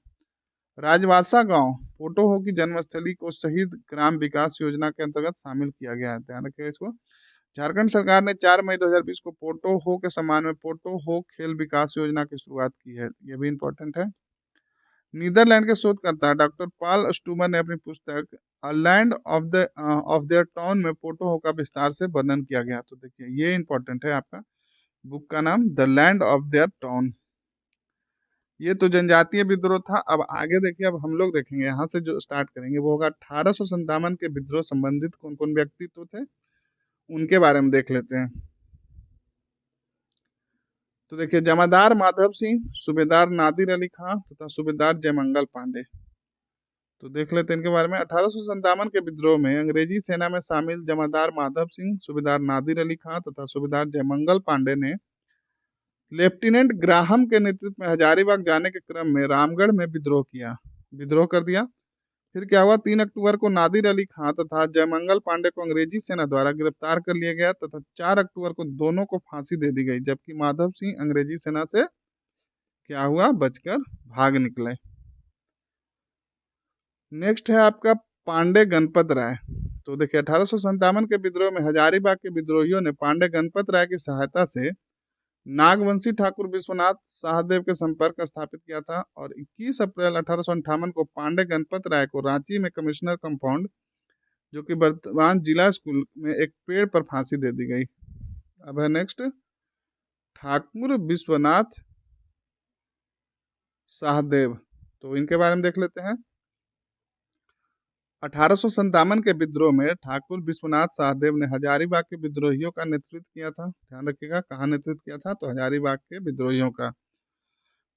राजवासा गांव पोटो हो की जन्मस्थली को शहीद ग्राम विकास योजना के अंतर्गत शामिल किया गया है, ध्यान रखिएगा इसको। झारखंड सरकार ने 4 मई 2020 को पोटो हो के सम्मान में पोटो हो खेल विकास योजना की शुरुआत की है, ये भी इंपॉर्टेंट है। नीदरलैंड के शोधकर्ता डॉक्टर पॉल स्टूमर ने अपनी पुस्तक a land of their town में पोटो हो का विस्तार से वर्णन किया गया। तो देखिए ये इंपॉर्टेंट है, आपका बुक का नाम the land of their town. ये तो जनजातीय विद्रोह था। अब आगे देखिए, अब हम लोग देखेंगे यहाँ से जो स्टार्ट करेंगे वो होगा 1857 के विद्रोह संबंधित कौन कौन व्यक्तित्व थे, उनके बारे में देख लेते हैं। तो देखिए, जमादार माधव सिंह, सूबेदार नादिर अली खां तथा सूबेदार जयमंगल पांडे। तो देख लेते हैं इनके बारे में। 1857 के विद्रोह में अंग्रेजी सेना में शामिल जमादार माधव सिंह, सूबेदार नादिर अली खां तथा सूबेदार जयमंगल पांडे ने लेफ्टिनेंट ग्राहम के नेतृत्व में हजारीबाग जाने के क्रम में रामगढ़ में विद्रोह कर दिया। फिर क्या हुआ, 3 अक्टूबर को नादिर अली खां तथा जयमंगल पांडे को अंग्रेजी सेना द्वारा गिरफ्तार कर लिया गया तथा 4 अक्टूबर को दोनों को फांसी दे दी गई, जबकि माधव सिंह अंग्रेजी सेना से क्या हुआ, बचकर भाग निकले। नेक्स्ट है आपका पांडे गणपत राय। तो देखिए, 1857 के विद्रोह में हजारीबाग के विद्रोहियों ने पांडे गणपत राय की सहायता से नागवंशी ठाकुर विश्वनाथ सहदेव के संपर्क स्थापित किया था और 21 अप्रैल 1858 को पांडे गणपत राय को रांची में कमिश्नर कंपाउंड, जो कि वर्तमान जिला स्कूल में, एक पेड़ पर फांसी दे दी गई। अब है नेक्स्ट ठाकुर विश्वनाथ सहदेव। तो इनके बारे में देख लेते हैं। 1857 के विद्रोह में ठाकुर विश्वनाथ सहदेव ने हजारीबाग के विद्रोहियों का नेतृत्व किया था, ध्यान रखिएगा कहाँ नेतृत्व किया था, तो हजारीबाग के विद्रोहियों का।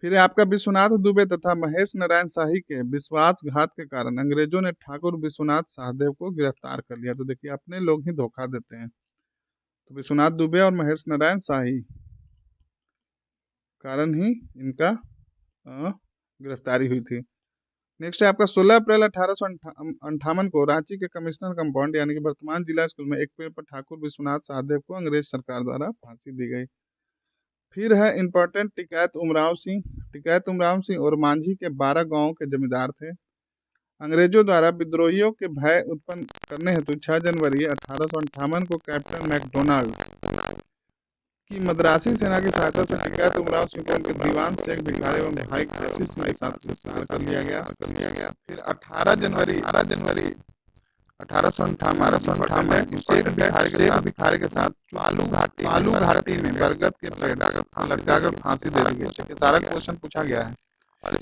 फिर आपका विश्वनाथ दुबे तथा महेश नारायण शाही के विश्वासघात के कारण अंग्रेजों ने ठाकुर विश्वनाथ सहदेव को गिरफ्तार कर लिया। तो देखिए, अपने लोग ही धोखा देते हैं। तो विश्वनाथ दुबे और महेश नारायण शाही कारण ही इनका गिरफ्तारी हुई थी। नेक्स्ट है आपका 16 अप्रैल 1858 को रांची के कमिश्नर कंपाउंड यानी कि वर्तमान जिला स्कूल में एक पेड़ पर ठाकुर विश्वनाथ सहदेव को अंग्रेज सरकार द्वारा फांसी दी गई। फिर है इंपॉर्टेंट टिकैत उमराव सिंह। टिकैत उमराव सिंह और मांझी के 12 गांवों के जमींदार थे। अंग्रेजों द्वारा विद्रोहियों के भय उत्पन्न करने हेतु 6 जनवरी 1858 को कैप्टन मैकडोनाल्ड की मद्रासी सेना की सहायता से टिकैत उमराव सिंह को उनके दीवान शेख भिखारी एवं भाई काशी सिंह के साथ गिरफ्तार कर लिया गया। फिर 18 जनवरी 1858 में शेख भिखारी के साथ पालू घाटी में बरगद के पेड़ लगाकर फांसी दे दी गई। सारा क्वेश्चन पूछा गया है और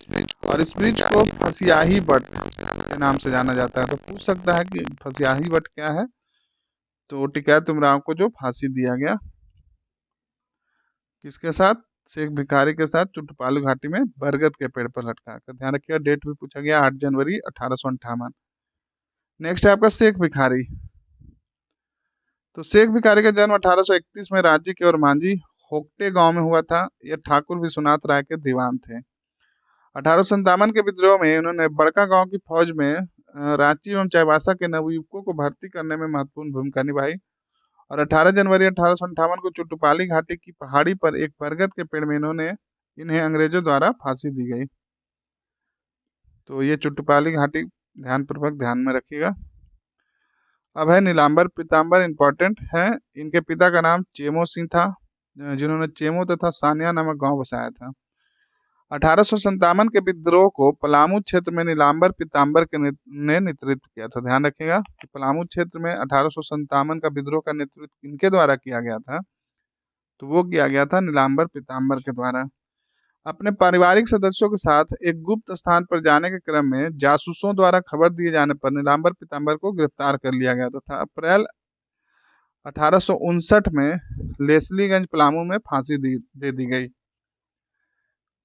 इस ब्रिज को फसियाही बट के नाम से जाना जाता है। तो पूछ सकता है कि फसियाही बट क्या है, तो टिकैत उमराव को जो फांसी दिया गया किसके साथ, शेख भिखारी के साथ चुटपालू घाटी में बरगद के पेड़ पर लटका कर। ध्यान रखिएगा, डेट भी पूछा गया 8 जनवरी 1858। नेक्स्ट है आपका शेख भिखारी। तो शेख भिखारी का जन्म 1831 में रांची के और मांझी होक्टे गांव में हुआ था। यह ठाकुर विश्वनाथ राय के दीवान थे। 1857 के विद्रोह में उन्होंने बड़का गांव की फौज में रांची एवं चाईबासा के नवयुवकों को भर्ती करने में महत्वपूर्ण भूमिका निभाई और 18 जनवरी 1858 को चुटुपाली घाटी की पहाड़ी पर एक बरगद के पेड़ में इन्हें अंग्रेजों द्वारा फांसी दी गई। तो ये चुटुपाली घाटी ध्यानपूर्वक ध्यान में रखिएगा। अब है नीलांबर पीताम्बर, इंपॉर्टेंट है। इनके पिता का नाम चेमो सिंह था, जिन्होंने चेमो तथा सानिया नामक गांव बसाया था। 1857 के विद्रोह को पलामू क्षेत्र में नीलांबर पीताम्बर ने नेतृत्व किया था। ध्यान रखिएगा कि पलामू क्षेत्र में 1857 का विद्रोह का नेतृत्व इनके द्वारा किया गया था, तो वो किया गया था नीलांबर पीताम्बर के द्वारा। अपने पारिवारिक सदस्यों के साथ एक गुप्त स्थान पर जाने के क्रम में जासूसों द्वारा खबर दिए जाने पर नीलांबर पीताम्बर को गिरफ्तार कर लिया गया था। अप्रैल 1859 में लेस्लीगंज पलामू में फांसी दे दी गई।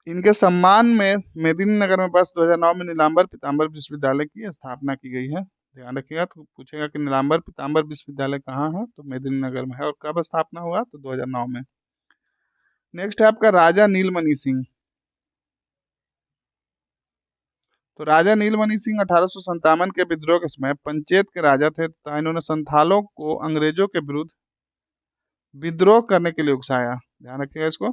इनके सम्मान में मेदिनीनगर में वर्ष 2009 में नीलांबर पीताम्बर विश्वविद्यालय की स्थापना की गई है। ध्यान रखिएगा, तो पूछेगा कि नीलांबर पीताम्बर विश्वविद्यालय कहाँ है, तो मेदिनीनगर में है। और कब स्थापना हुआ, तो 2009 में। नेक्स्ट है आपका राजा नीलमणि सिंह। तो राजा नीलमणि सिंह 1857 के विद्रोह के समय पंचेत के राजा थे तथा इन्होंने संथालों को अंग्रेजों के विरुद्ध विद्रोह करने के लिए उकसाया। ध्यान रखिएगा इसको।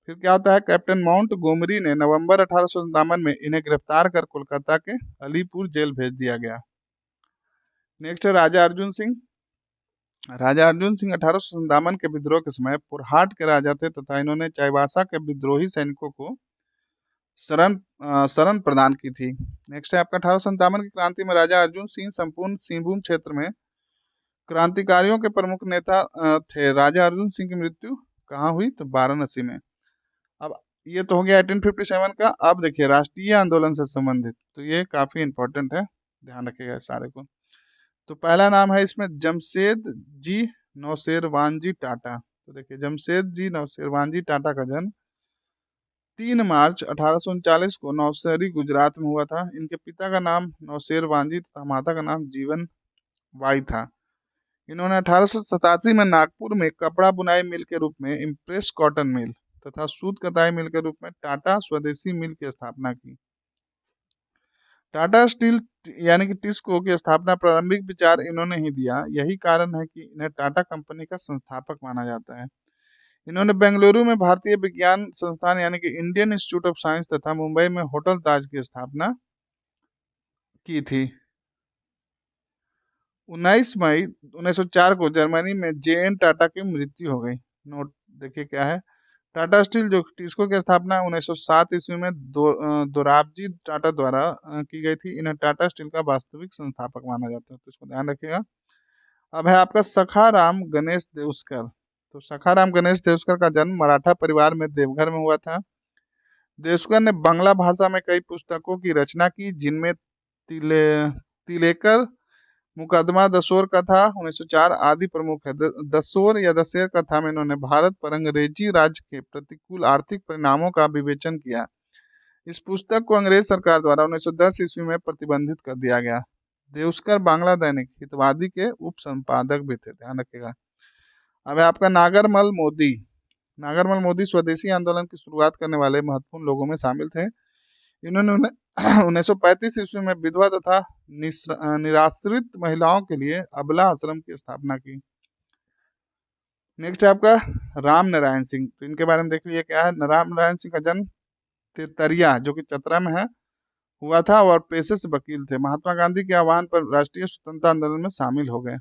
फिर क्या होता है, कैप्टन माउंट गोमरी ने नवंबर 1857 में इन्हें गिरफ्तार कर कोलकाता के अलीपुर जेल भेज दिया गया। नेक्स्ट है राजा अर्जुन सिंह। राजा अर्जुन सिंह 1857 के विद्रोह के समय पुरहाट के राजा थे तथा इन्होंने चाईबासा के विद्रोही सैनिकों को शरण प्रदान की थी। नेक्स्ट है आपका 1857 की क्रांति में राजा अर्जुन सिंह संपूर्ण सिंहभूम क्षेत्र में क्रांतिकारियों के प्रमुख नेता थे। राजा अर्जुन सिंह की मृत्यु कहाँ हुई, तो वाराणसी में। अब ये तो हो गया 1857 का। अब देखिए राष्ट्रीय आंदोलन से संबंधित, तो ये काफी इंपॉर्टेंट है, ध्यान रखिएगा इस सारे को। तो पहला नाम है इसमें जमशेद जी नौशेरवान जी टाटा। तो देखिए जमशेद जी नौशेरवान जी टाटा का जन्म 3 मार्च 1839 को नवशहरी गुजरात में हुआ था। इनके पिता का नाम नौशेरवान जी तथा माता का नाम जीवन बाई था। इन्होंने 1887 में नागपुर में कपड़ा बुनाई मिल के रूप में इम्प्रेस कॉटन मिल तथा सूत कताई मिल के रूप में टाटा स्वदेशी मिल की स्थापना की। टाटा स्टील यानी कि टिस्को की स्थापना प्रारंभिक विचार इन्होंने ही दिया। यही कारण है कि इन्हें टाटा कंपनी का संस्थापक माना जाता है। इन्होंने बेंगलुरु में भारतीय विज्ञान संस्थान यानी कि इंडियन इंस्टीट्यूट ऑफ साइंस तथा मुंबई में होटल ताज की स्थापना की थी। 19 मई 1904 को जर्मनी में जे.एन. टाटा की मृत्यु हो गई। नोट देखिए क्या है, टाटा स्टील जो टिस्को की स्थापना 1907 ईस्वी में दोराबजी टाटा द्वारा की गई थी। इन्हें टाटा स्टील का वास्तविक संस्थापक माना जाता है, तो इसको ध्यान रखिएगा। अब है आपका सखाराम गणेश देउस्कर। तो सखाराम गणेश देउस्कर का जन्म मराठा परिवार में देवघर में हुआ था। देउस्कर ने बांग्ला भाषा में कई पुस्तकों की रचना की, जिनमें तिलेकर मुकदमा, दशोर कथा 1904 आदि प्रमुख है। दशोर या दशेर कथा में इन्होंने भारत पर अंग्रेजी राज के प्रतिकूल आर्थिक परिणामों का विवेचन किया। इस पुस्तक को अंग्रेज सरकार द्वारा 1910 ईस्वी में प्रतिबंधित कर दिया गया। देउस्कर बांग्ला दैनिक हितवादी के उप संपादक भी थे, ध्यान रखिएगा। अब है आपका नागरमल मोदी। नागरमल मोदी स्वदेशी आंदोलन की शुरुआत करने वाले महत्वपूर्ण लोगों में शामिल थे। इन्होंने 1935 ईस्वी में विधवा तथा निराश्रित महिलाओं के लिए अबला आश्रम की स्थापना की। नेक्स्ट है आपका राम नारायण सिंह। तो इनके बारे में देख लीजिए क्या है। राम नारायण सिंह का जन्म तेतरिया जो कि चतरा में है हुआ था और पेशे से वकील थे। महात्मा गांधी के आह्वान पर राष्ट्रीय स्वतंत्रता आंदोलन में शामिल हो गए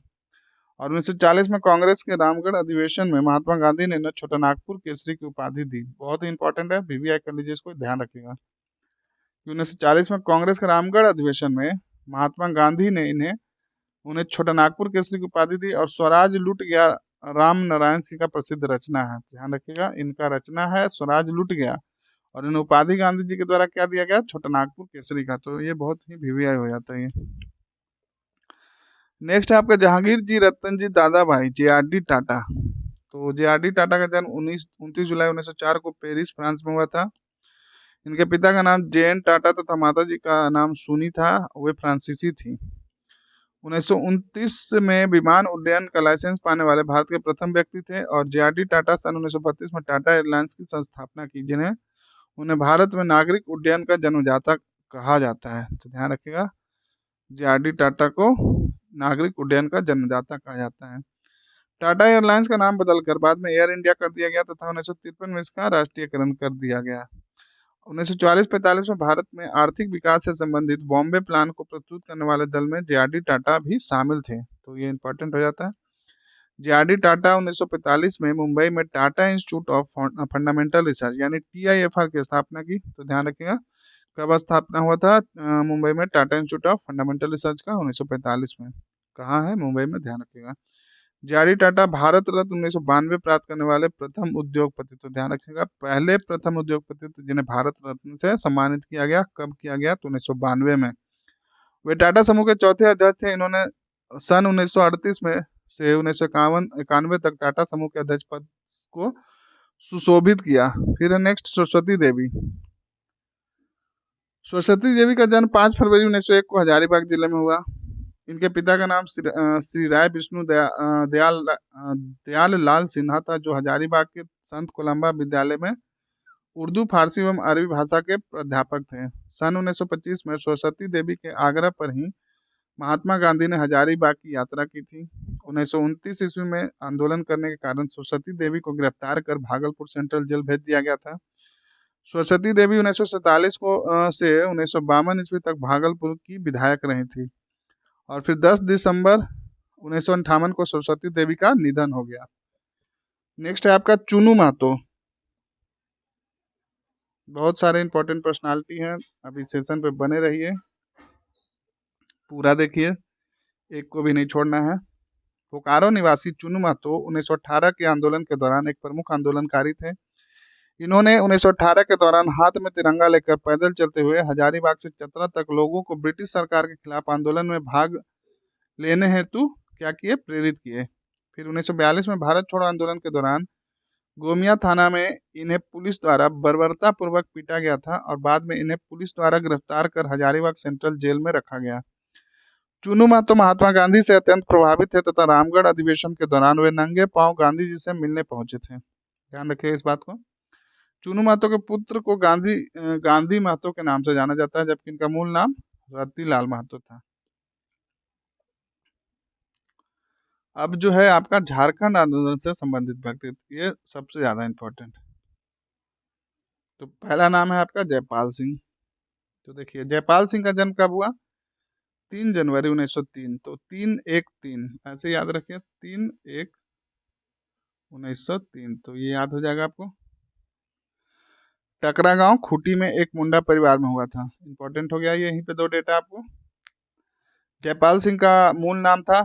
और 1940 में कांग्रेस के रामगढ़ अधिवेशन में महात्मा गांधी ने इन्हें छोटा नागपुर केसरी की उपाधि दी। बहुत ही इंपॉर्टेंट है, वीवीआई कर लीजिए इसको, ध्यान रखिएगा। 1940 में कांग्रेस के रामगढ़ अधिवेशन में महात्मा गांधी ने उन्हें छोटा नागपुर केसरी की उपाधि दी। और स्वराज लूट गया राम नारायण सिंह का प्रसिद्ध रचना है, ध्यान रखिएगा। इनका रचना है स्वराज लूट गया और इन्हें उपाधि गांधी जी के द्वारा क्या दिया गया, छोटा नागपुर केसरी का। तो ये बहुत ही वीवीआई हो जाता है ये। नेक्स्ट है आपका जहांगीर जी रतन जी दादा भाई जे.आर.डी. टाटा। तो जे.आर.डी. टाटा का जन्म 29 जुलाई 1904 को पेरिस फ्रांस में हुआ था। इनके पिता का नाम जे.एन. टाटा तथा माता जी का नाम सुनी था, वे फ्रांसीसी थी। 1929 में विमान उड्डयन का लाइसेंस पाने वाले भारत के प्रथम व्यक्ति थे और जे.आर.डी. टाटा सन 1932 में टाटा एयरलाइंस की संस्थापना की, जिन्हें उन्हें भारत में नागरिक उड्डयन का जन्मदाता कहा जाता है। तो ध्यान रखिएगा, जे.आर.डी. टाटा को नागरिक उड्डयन का जन्मदाता कहा जाता है। टाटा एयरलाइंस का नाम बदलकर बाद में एयर इंडिया कर दिया गया तथा 1953 में इसका राष्ट्रीयकरण कर दिया गया। 1944-45 में भारत में आर्थिक विकास से संबंधित बॉम्बे प्लान को प्रस्तुत करने वाले दल में जे.आर.डी. टाटा भी शामिल थे, तो ये इंपॉर्टेंट हो जाता है। जे.आर.डी. टाटा 1945 में मुंबई में Tata institute of fundamental research यानी TIFR की स्थापना की, तो ध्यान रखिएगा कब स्थापना हुआ था मुंबई में Tata institute of fundamental research का 1945 में। कहाँ है? मुंबई में, ध्यान रखिएगा। जे.आर.डी. टाटा भारत रत्न 1992 प्राप्त करने वाले प्रथम उद्योगपति, तो ध्यान रखिएगा पहले प्रथम उद्योगपति जिन्हें भारत रत्न से सम्मानित किया गया, कब किया गया? तो 1992 में। वे टाटा समूह के चौथे अध्यक्ष थे। इन्होंने सन 1938 में से 1991 तक टाटा समूह के अध्यक्ष पद को सुशोभित किया। फिर है नेक्स्ट सरस्वती देवी। सरस्वती देवी का जन्म 5 फरवरी 1901 को हजारीबाग जिले में हुआ। इनके पिता का नाम श्री राय विष्णु दयाल लाल सिन्हा था, जो हजारीबाग के संत कोलंबा विद्यालय में उर्दू, फारसी एवं अरबी भाषा के प्राध्यापक थे। सन 1925 में सरस्वती देवी के आग्रह पर ही महात्मा गांधी ने हजारीबाग की यात्रा की थी। 1929 ईस्वी में आंदोलन करने के कारण सरस्वती देवी को गिरफ्तार कर भागलपुर सेंट्रल जेल भेज दिया गया था। सरस्वती देवी 1947 से 1952 ईस्वी तक भागलपुर की विधायक रही थी और फिर 10 दिसंबर 1958 को सरस्वती देवी का निधन हो गया। नेक्स्ट है आपका चुनू महतो। बहुत सारे इंपॉर्टेंट पर्सनालिटी हैं, अभी सेशन पे बने रहिए, पूरा देखिए, एक को भी नहीं छोड़ना है। बोकारो निवासी चुनू महतो 1918 के आंदोलन के दौरान एक प्रमुख आंदोलनकारी थे। इन्होंने 1918 के दौरान हाथ में तिरंगा लेकर पैदल चलते हुए हजारीबाग से चतरा तक लोगों को ब्रिटिश सरकार के खिलाफ आंदोलन में भाग लेने हेतु क्या किए? प्रेरित किए। फिर 1942 में भारत छोड़ो आंदोलन के दौरान गोमिया थाना में इन्हें पुलिस द्वारा बर्बरता पूर्वक पीटा गया था और बाद में इन्हें पुलिस द्वारा गिरफ्तार कर हजारीबाग सेंट्रल जेल में रखा गया। चुनू महतो महात्मा गांधी से अत्यंत प्रभावित थे तथा रामगढ़ अधिवेशन के दौरान वे नंगे पांव गांधी जी से मिलने पहुंचे थे। ध्यान रखिए इस बात को। चुनू महतो के पुत्र को गांधी महतो के नाम से जाना जाता है, जबकि इनका मूल नाम रत्तीलाल महतो था। अब जो है आपका झारखंड आंदोलन से संबंधित व्यक्तित्व, ये सबसे ज्यादा इंपॉर्टेंट। तो पहला नाम है आपका जयपाल सिंह। तो देखिए जयपाल सिंह का जन्म कब हुआ? 3 जनवरी 1903। तो 313 ऐसे याद रखिए, 3-1-1903, तो ये याद हो जाएगा आपको। टकरा गांव खूंटी में एक मुंडा परिवार में हुआ था। इंपॉर्टेंट हो गया यहीं पे 2 डेटा आपको। जयपाल सिंह का मूल नाम था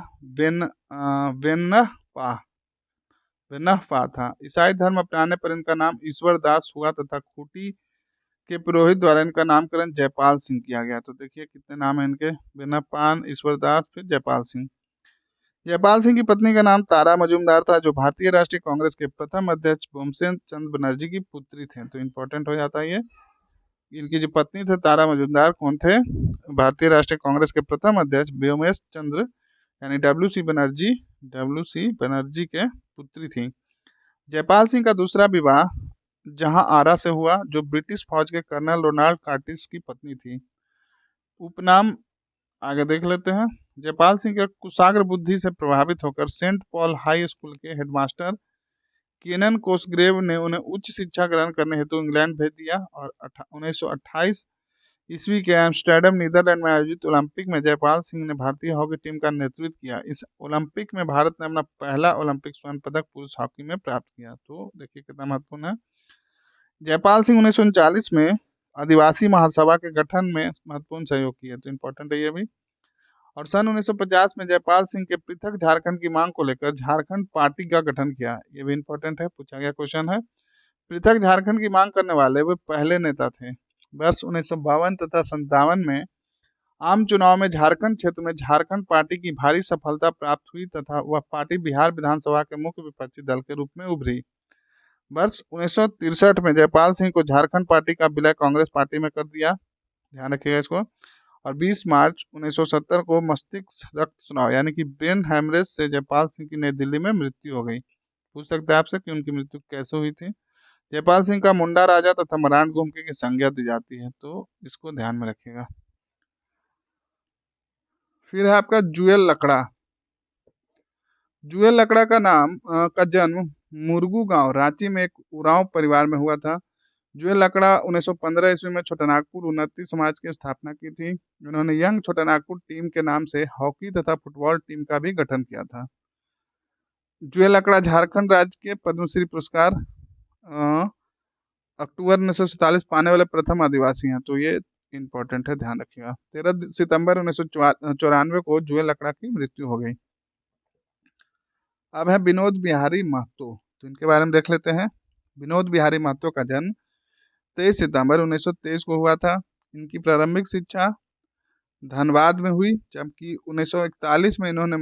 वेन्नपा था। ईसाई धर्म अपनाने पर इनका नाम ईश्वर दास हुआ तथा खूंटी के पुरोहित द्वारा इनका नामकरण जयपाल सिंह किया गया। तो देखिए कितने नाम है इनके, वेन्नपान, ईश्वर दास, फिर जयपाल सिंह। जयपाल सिंह की पत्नी का नाम तारा मजूमदार था, जो भारतीय राष्ट्रीय कांग्रेस के प्रथम अध्यक्ष भीमसेन चंद्र बनर्जी की पुत्री थे। तो इंपॉर्टेंट हो जाता है ये। इनकी जो पत्नी थे तारा मजूमदार कौन थे? भारतीय राष्ट्रीय कांग्रेस के प्रथम अध्यक्ष भीमेश चंद्र यानी डब्ल्यू सी बनर्जी के पुत्री थी। जयपाल सिंह का दूसरा विवाह जहां आरा से हुआ, जो ब्रिटिश फौज के कर्नल रोनाल्ड कार्टिस की पत्नी थी। उपनाम आगे देख लेते हैं। जयपाल सिंह के कुशाग्र बुद्धि से प्रभावित होकर सेंट पॉल हाई स्कूल के हेडमास्टर केनन कोसग्रेव ने उन्हें उच्च शिक्षा ग्रहण करने हेतु इंग्लैंड भेज दिया और 1928 ईस्वी के एम्स्टर्डम नीदरलैंड में आयोजित ओलंपिक में जयपाल सिंह ने भारतीय हॉकी टीम का नेतृत्व किया। इस ओलंपिक में भारत ने अपना पहला ओलंपिक स्वर्ण पदक पुरुष हॉकी में प्राप्त किया। तो देखिए कितना महत्वपूर्ण है। जयपाल सिंह 1939 में आदिवासी महासभा के गठन में महत्वपूर्ण सहयोग किया। तो इम्पोर्टेंट है ये भी। और सन 1950 में जयपाल सिंह के पृथक झारखंड की मांग को लेकर झारखंड पार्टी का गठन किया। ये भी इंपॉर्टेंट है, पूछा गया क्वेश्चन है। पृथक झारखंड की मांग करने वाले वे पहले नेता थे। वर्ष 1952 तथा 57 में आम चुनाव में झारखंड क्षेत्र में झारखंड पार्टी की भारी सफलता प्राप्त हुई तथा वह पार्टी बिहार विधानसभा के मुख्य विपक्षी दल के रूप में उभरी। वर्ष 1963 में जयपाल सिंह को झारखंड पार्टी का विलय कांग्रेस पार्टी में कर दिया। ध्यान रखिएगा इसको। और 20 मार्च 1970 को मस्तिष्क रक्तस्राव यानी कि ब्रेन हैमरेज से जयपाल सिंह की नई दिल्ली में मृत्यु हो गई। पूछ सकते हैं आपसे कि उनकी मृत्यु कैसे हुई थी। जयपाल सिंह का मुंडा राजा तथा मराठ गोमके की संज्ञा दी जाती है, तो इसको ध्यान में रखिएगा। फिर है आपका जुएल लकड़ा। जुएल लकड़ा का जन्म मुरगू गांव रांची में एक उरांव परिवार में हुआ था। जुएल लकड़ा 1915 ईस्वी में छोटानागपुर उन्नति समाज की स्थापना की थी। उन्होंने यंग छोटानागपुर टीम के नाम से हॉकी तथा फुटबॉल टीम का भी गठन किया था। जुएल लकड़ा झारखंड राज्य के पद्मश्री पुरस्कार अ, अक्टूबर 1947 पाने वाले प्रथम आदिवासी हैं, तो ये इंपॉर्टेंट है, ध्यान रखिएगा। 13 सितंबर 1994 को जुएल लकड़ा की मृत्यु हो गई। अब है विनोद बिहारी महतो, तो इनके बारे में देख लेते हैं। विनोद बिहारी महतो का जन्म 23 सितंबर 1923 को हुआ था। इनकी प्रारंभिक शिक्षा धनबाद में हुई, जबकि 1941 में इन्होंने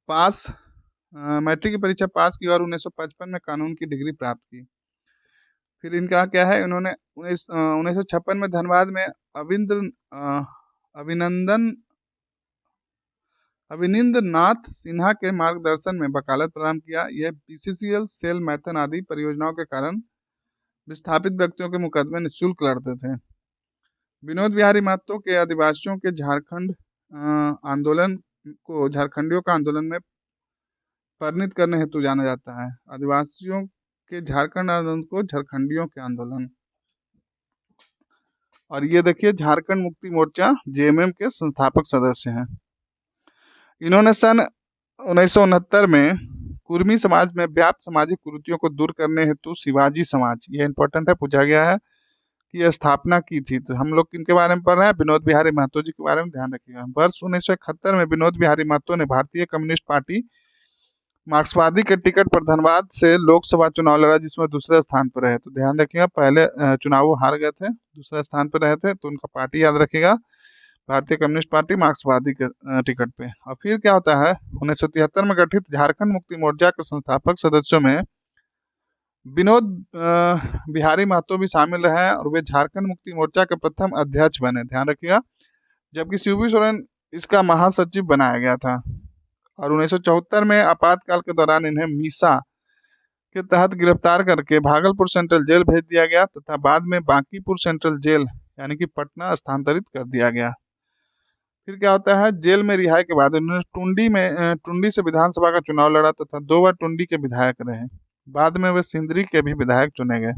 पास मैट्रिक की परीक्षा पास की और 1955 में कानून की डिग्री प्राप्त की। फिर इनका क्या है, इन्होंने 1956 में धनबाद में अविंद्र अ, अभिनंदन अविनिंद्र नाथ सिन्हा के मार्गदर्शन में वकालत प्रारंभ किया। यह बीसीसीएल, सेल मैथन आदि परियोजनाओं के कारण विस्थापित व्यक्तियों के मुकदमे निःशुल्क लड़ते थे। विनोद बिहारी महतो के आदिवासियों के आंदोलन झारखंडियों का आंदोलन में परिणित करने हेतु जाना जाता है। आदिवासियों के झारखंड आंदोलन को झारखंडियों के आंदोलन। और ये देखिए, झारखंड मुक्ति मोर्चा जेएमएम के संस्थापक सदस्य हैं। इन्होंने सन 1969 में कुर्मी समाज में व्याप्त सामाजिक कुरीतियों को दूर करने हेतु शिवाजी समाज, ये इंपॉर्टेंट है, पूछा गया है, की स्थापना की थी। तो हम लोग किनके बारे में पढ़ रहे हैं, विनोद बिहारी महतो जी के बारे में ध्यान रखिएगा। वर्ष 1971 में विनोद बिहारी महतो ने भारतीय कम्युनिस्ट पार्टी मार्क्सवादी के टिकट पर धनबाद से लोकसभा चुनाव लड़ा, जिसमें दूसरे स्थान पर रहे। तो ध्यान रखिएगा, पहले चुनाव वो हार गए थे, दूसरे स्थान पर रहे थे, तो उनका पार्टी याद रखिएगा, भारतीय कम्युनिस्ट पार्टी मार्क्सवादी के टिकट पे। और फिर क्या होता है, 1973 में गठित झारखंड मुक्ति मोर्चा के संस्थापक सदस्यों में विनोद बिहारी महतो भी शामिल रहे और वे झारखंड मुक्ति मोर्चा के प्रथम अध्यक्ष बने, ध्यान रखिएगा। जबकि शिबू सोरेन इसका महासचिव बनाया गया था। और 1974 में आपातकाल के दौरान इन्हें मीसा के तहत गिरफ्तार करके भागलपुर सेंट्रल जेल भेज दिया गया तथा बाद में बांकीपुर सेंट्रल जेल यानी कि पटना स्थानांतरित कर दिया गया। फिर क्या होता है, जेल में रिहाई के बाद उन्होंने टुंडी से विधानसभा का चुनाव लड़ा तथा 2 बार टुंडी के विधायक रहे। बाद में वे सिंदरी के भी विधायक चुने गए।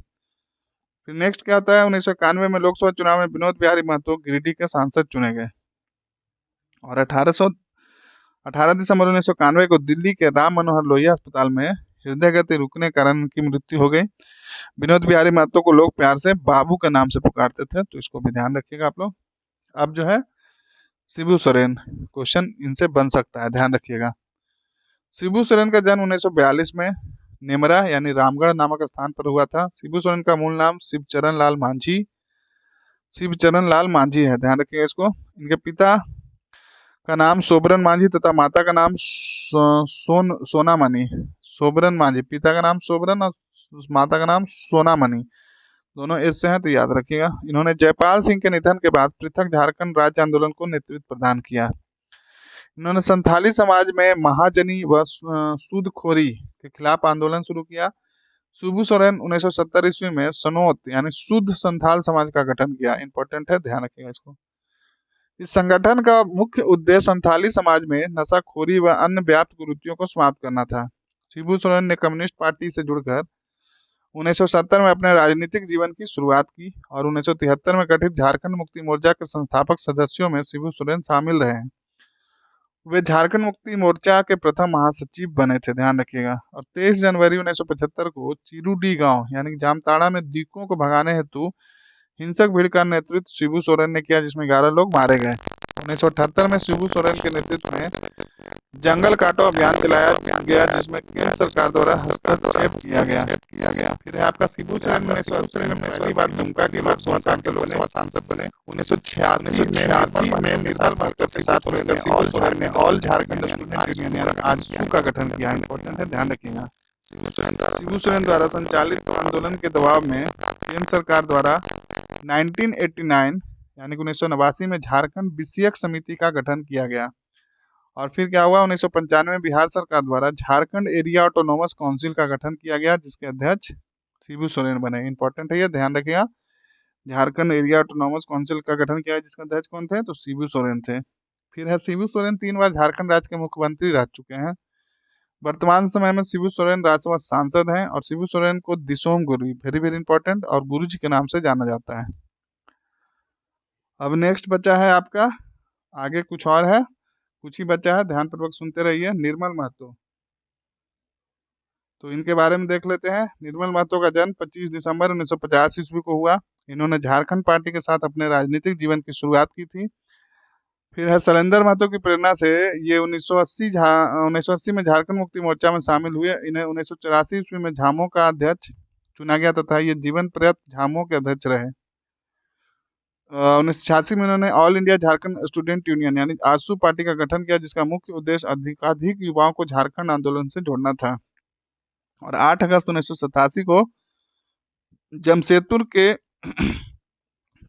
फिर नेक्स्ट क्या होता है, 1991 में लोकसभा चुनाव में विनोद बिहारी महतो गिरिडीह के सांसद चुने गए। और 18 दिसंबर 1991 को दिल्ली के राम मनोहर लोहिया अस्पताल में हृदय गति रुकने के कारण उनकी मृत्यु हो गई। विनोद बिहारी महतो को लोग प्यार से बाबू के नाम से पुकारते थे, तो इसको भी ध्यान रखिएगा आप लोग। अब जो है शिबू सोरेन, क्वेश्चन इनसे बन सकता है, ध्यान रखिएगा। शिबू सोरेन का जन्म 1942 में नेमरा यानी रामगढ़ नामक स्थान पर हुआ था। शिबू सोरेन का मूल नाम शिवचरण लाल मांझी है, ध्यान रखिएगा इसको। इनके पिता का नाम सोबरन मांझी तथा माता का नाम सोनामणि। सोबरन मांझी, पिता का नाम सोबरन और माता का नाम सोनामणि, दोनों एस से हैं, तो याद रखिएगा। इन्होंने जयपाल सिंह के निधन के बाद पृथक झारखंड राज्य आंदोलन को नेतृत्व प्रदान किया। इन्होंने संथाली समाज में महाजनी व सूदखोरी के खिलाफ आंदोलन शुरू किया। शिबू सोरेन 1970 ईस्वी में सनोत यानी शुद्ध संथाल समाज का गठन किया, इंपॉर्टेंट है, ध्यान रखिएगा इसको। इस संगठन का मुख्य उद्देश्य संथाली समाज में नशाखोरी व अन्य व्याप्त कुरीतियों को समाप्त करना था। शिबू सोरेन ने कम्युनिस्ट पार्टी से जुड़कर 1970 में अपने राजनीतिक जीवन की शुरुआत की और 1973 में गठित झारखंड मुक्ति मोर्चा के संस्थापक सदस्यों में शिबू सोरेन शामिल रहे। वे झारखंड मुक्ति मोर्चा के प्रथम महासचिव बने थे, ध्यान रखिएगा। और 23 जनवरी 1975 को चिरूडी गांव यानी कि जामताड़ा में दीकों को भगाने हेतु हिंसक भीड़ का नेतृत्व शिबू सोरेन ने किया, जिसमें 11 लोग मारे गए। 1978 में शिबू सोरेन के नेतृत्व में जंगल काटो अभियान चलाया गया, जिसमें केंद्र सरकार द्वारा हस्तक्षेप किया गया। फिर है आपका शिबू सोरेन 1980 में पहली बार दुमका के लोकसभा सांसद बने। 1986 में मिसाल भास्कर के साथ all Jharkhand student union AJSU का गठन किया, इंपॉर्टेंट है, ध्यान रखिएगा। शिबू सोरेन द्वारा संचालित आंदोलन के दबाव में केंद्र सरकार द्वारा 1989 यानी 1989 में झारखंड विषयक समिति का गठन किया गया। और फिर क्या हुआ, 1995 में बिहार सरकार द्वारा झारखंड एरिया ऑटोनोमस काउंसिल का गठन किया गया, जिसके अध्यक्ष शिबू सोरेन बने, इंपॉर्टेंट है ये, ध्यान रखिएगा। झारखंड एरिया ऑटोनोमस काउंसिल का गठन किया, जिसके अध्यक्ष कौन थे, तो शिबू सोरेन थे। फिर है शिबू सोरेन 3 बार झारखंड राज्य के मुख्यमंत्री रह चुके हैं। वर्तमान समय में शिबू सोरेन राज्यसभा सांसद हैं और शिबू सोरेन को दिसोम गुरु, वेरी वेरी इंपॉर्टेंट, और गुरु जी के नाम से जाना जाता है। अब नेक्स्ट बच्चा है आपका, आगे कुछ और है, कुछ ही बच्चा है, ध्यानपूर्वक सुनते रहिए। निर्मल महतो, तो इनके बारे में देख लेते हैं। निर्मल महतो का जन्म 25 दिसंबर 1950 ईस्वी को हुआ। इन्होंने झारखंड पार्टी के साथ अपने राजनीतिक जीवन की शुरुआत की थी। फिर है शैलेंद्र महतो की प्रेरणा से ये 1980 में झारखंड मुक्ति मोर्चा में शामिल हुए। इन्हें 1984 ईस्वी में झामो का अध्यक्ष चुना गया तथा ये जीवन पर्यंत झामो के अध्यक्ष रहे। 1986 में इन्होंने all India Jharkhand student union यानी आजसू पार्टी का गठन किया, जिसका मुख्य उद्देश्य अधिकाधिक युवाओं को झारखंड आंदोलन से जोड़ना था। और 8 अगस्त 1987 को जमशेदपुर के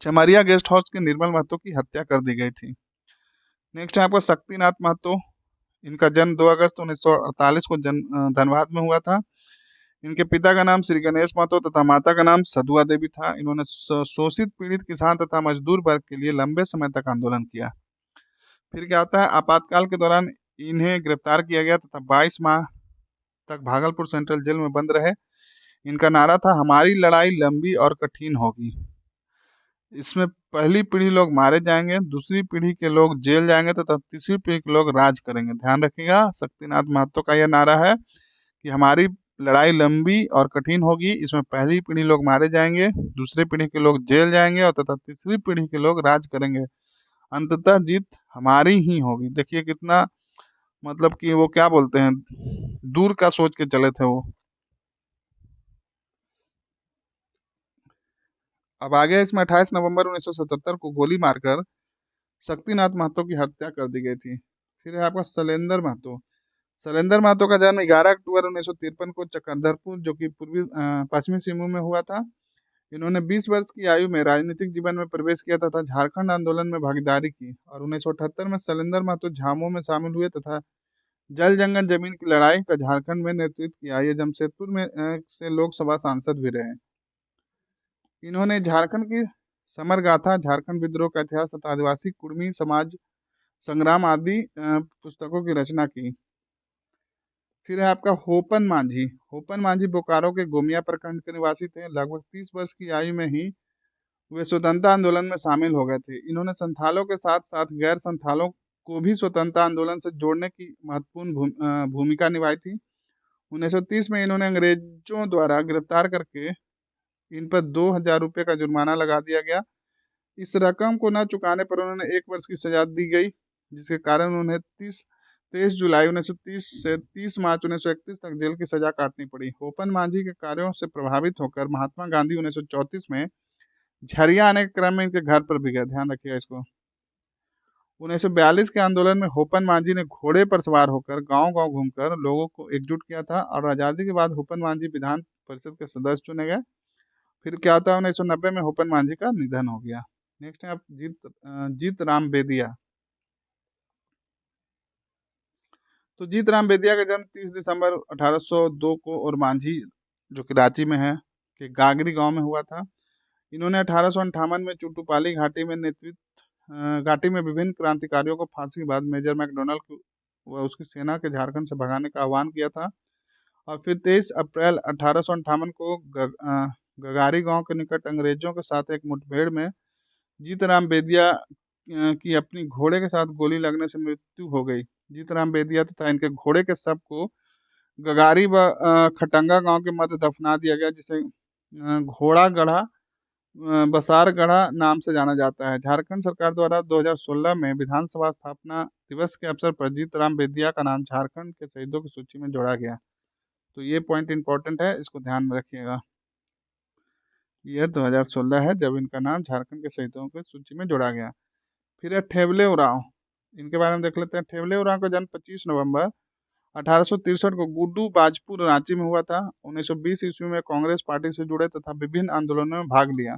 चमरिया गेस्ट हाउस के निर्मल महतो की हत्या कर दी गई थी। नेक्स्ट है आपका शक्तिनाथ महतो। इनका जन्म 2 अगस्त 1948 को धनबाद में हुआ था। इनके पिता का नाम श्री गणेश महतो तथा माता का नाम सदुआ देवी था। इन्होंने शोषित पीड़ित किसान तथा मजदूर वर्ग के लिए लंबे समय तक आंदोलन किया। फिर क्या होता है, आपातकाल के दौरान इन्हें गिरफ्तार किया गया तथा 22 माह तक भागलपुर सेंट्रल जेल में बंद रहे। इनका नारा था, हमारी लड़ाई लंबी और कठिन होगी। इसमें पहली पीढ़ी लोग मारे जाएंगे, दूसरी पीढ़ी के लोग जेल जाएंगे तथा तीसरी पीढ़ी के लोग राज करेंगे। ध्यान रखिएगा, शक्तिनाथ महतो का यह नारा है कि हमारी लड़ाई लंबी और कठिन होगी। इसमें पहली पीढ़ी लोग मारे जाएंगे, दूसरी पीढ़ी के लोग जेल जाएंगे और तथा तीसरी पीढ़ी के लोग राज करेंगे। अंततः जीत हमारी ही होगी। देखिए कितना, मतलब कि वो क्या बोलते हैं, दूर का सोच के चले थे वो। अब आगे इसमें 28 नवंबर 1977 को गोली मारकर शक्तिनाथ महतो की हत्या कर दी गई थी। फिर है आपका शैलेंद्र महतो। शैलेंद्र महतो का जन्म 11 अक्टूबर 1953 को चक्रधरपुर, जो कि पश्चिमी सिंहभूम में हुआ था। इन्होंने 20 वर्ष की आयु में राजनीतिक जीवन में प्रवेश किया तथा झारखंड आंदोलन में भागीदारी की और 1978 में शैलेंद्र महतो झामो में शामिल हुए तथा जल जंगल जमीन की लड़ाई का झारखंड में नेतृत्व किया। ये जमशेदपुर में से लोकसभा सांसद भी रहे। इन्होंने झारखंड की समर गाथा, झारखंड विद्रोह का इतिहास तथा आदिवासी कुर्मी समाज संग्राम आदि पुस्तकों की रचना की। फिर है आपका होपन मांझी। होपन मांझी बोकारो के गोमिया प्रखंड के निवासी थे। लगभग 30 वर्ष की आयु में ही वे स्वतंत्रता आंदोलन में शामिल हो गए थे। इन्होंने संथालों के साथ साथ गैर संथालों को भी स्वतंत्रता आंदोलन से जोड़ने की महत्वपूर्ण भूमिका निभाई थी। 1930 में इन्होंने अंग्रेजों द्वारा गिरफ्तार करके इन पर 2,000 रुपये का जुर्माना लगा दिया गया। इस रकम को न चुकाने पर उन्होंने 1 वर्ष की सजा दी गई, जिसके कारण उन्हें 23 जुलाई 1930 से 30 मार्च 1931 तक जेल की सजा काटनी पड़ी। होपन मांझी के कार्यों से प्रभावित होकर महात्मा गांधी 1934 में झरिया आने के क्रम में इनके घर पर भी गए। ध्यान रखिएगा इसको। 1942 के आंदोलन में होपन मांझी ने घोड़े पर सवार होकर गांव-गांव घूमकर लोगों को एकजुट किया था और आज़ादी के बाद होपन मांझी विधान परिषद के सदस्य चुने गए। फिर क्या होता है, 1990 में होपन मांझी का निधन हो गया। नेक्स्ट है आप जीत राम बेदिया। तो जीत राम बेदिया का जन्म 30 दिसंबर 1802 को और मांझी, जो कि रांची में है, के गागरी गांव में हुआ था। इन्होंने 1858 में चुटुपाली घाटी में विभिन्न क्रांतिकारियों को फांसी के बाद मेजर मैकडोनल्ड व उसकी सेना के झारखंड से भगाने का आह्वान किया था। और फिर 23 अप्रैल 1858 को गगारी गांव के निकट अंग्रेजों के साथ एक मुठभेड़ में जीतराम बेदिया की अपनी घोड़े के साथ गोली लगने से मृत्यु हो गई। जीतराम बेदिया तथा इनके घोड़े के शव को गगारी व खटंगा गांव के मध्य दफना दिया गया, जिसे घोड़ा गढ़ा बसार गढ़ा नाम से जाना जाता है। झारखंड सरकार द्वारा 2016 में विधानसभा स्थापना दिवस के अवसर पर जीतराम बेदिया का नाम झारखंड के शहीदों की सूची में जोड़ा गया। तो ये पॉइंट इंपॉर्टेंट है, इसको ध्यान में रखिएगा। ये 2016 है जब इनका नाम झारखंड के शहीदों की सूची में जोड़ा गया। फिर है ठेवले उरांव। इनके बारे में देख लेते हैं। ठेवले उरांव का जन्म 25 नवंबर 1863 को गुड्डू बाजपुर रांची में हुआ था। 1920 ईस्वी में कांग्रेस पार्टी से जुड़े तथा विभिन्न आंदोलनों में भाग लिया।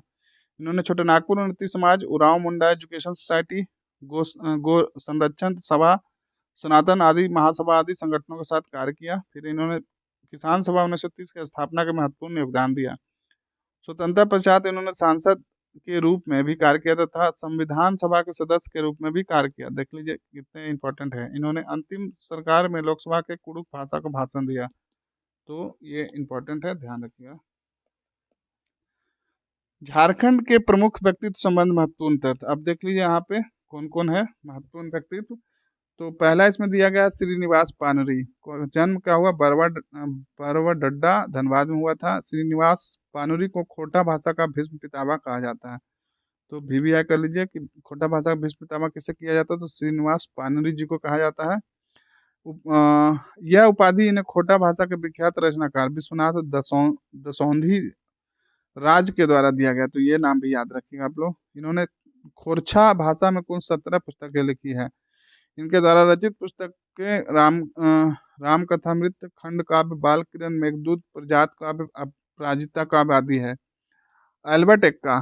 इन्होंने छोटे नागपुर उन्नति समाज, उरांव मुंडा एजुकेशन सोसाइटी, गो संरक्षण सभा, सनातन आदि महासभा आदि संगठनों के साथ कार्य किया। फिर इन्होंने किसान सभा 1930 की स्थापना के महत्वपूर्ण योगदान दिया। स्वतंत्रता पश्चात इन्होंने सांसद के रूप में भी कार्य किया तथा संविधान सभा के सदस्य के रूप में भी कार्य किया। देख लीजिए कितने इंपॉर्टेंट है। इन्होंने अंतिम सरकार में लोकसभा के कुड़ुक भाषा को भाषण दिया, तो ये इंपॉर्टेंट है, ध्यान रखिएगा। झारखंड के प्रमुख व्यक्तित्व संबंध महत्वपूर्ण तथ्य। अब देख लीजिए यहाँ पे कौन कौन है महत्वपूर्ण व्यक्तित्व। तो पहला इसमें दिया गया श्रीनिवास पानरी। जन्म क्या हुआ? बरवाडड्डा धनबाद में हुआ था। श्रीनिवास पानुरी को खोटा भाषा का भीष्म पितामह कहा जाता है। तो VVI कर लीजिए कि खोटा भाषा का भीष्म पितामह किसे किया जाता है? तो श्रीनिवास पानुरी जी को कहा जाता है। यह उपाधि इन्हें खोटा भाषा के विख्यात रचनाकार विश्वनाथ दसौंधी राज के द्वारा दिया गया। तो ये नाम भी याद रखिएगा आप लोग। इन्होंने खोरछा भाषा में कुल 17 पुस्तकें लिखी है। इनके द्वारा रचित पुस्तकें राम कथामृत, खंड काव्य, बाल किरण, मेघदूत, प्रजात काव्य, अपराजिता काव्य आदि है। एल्बर्ट एक्का,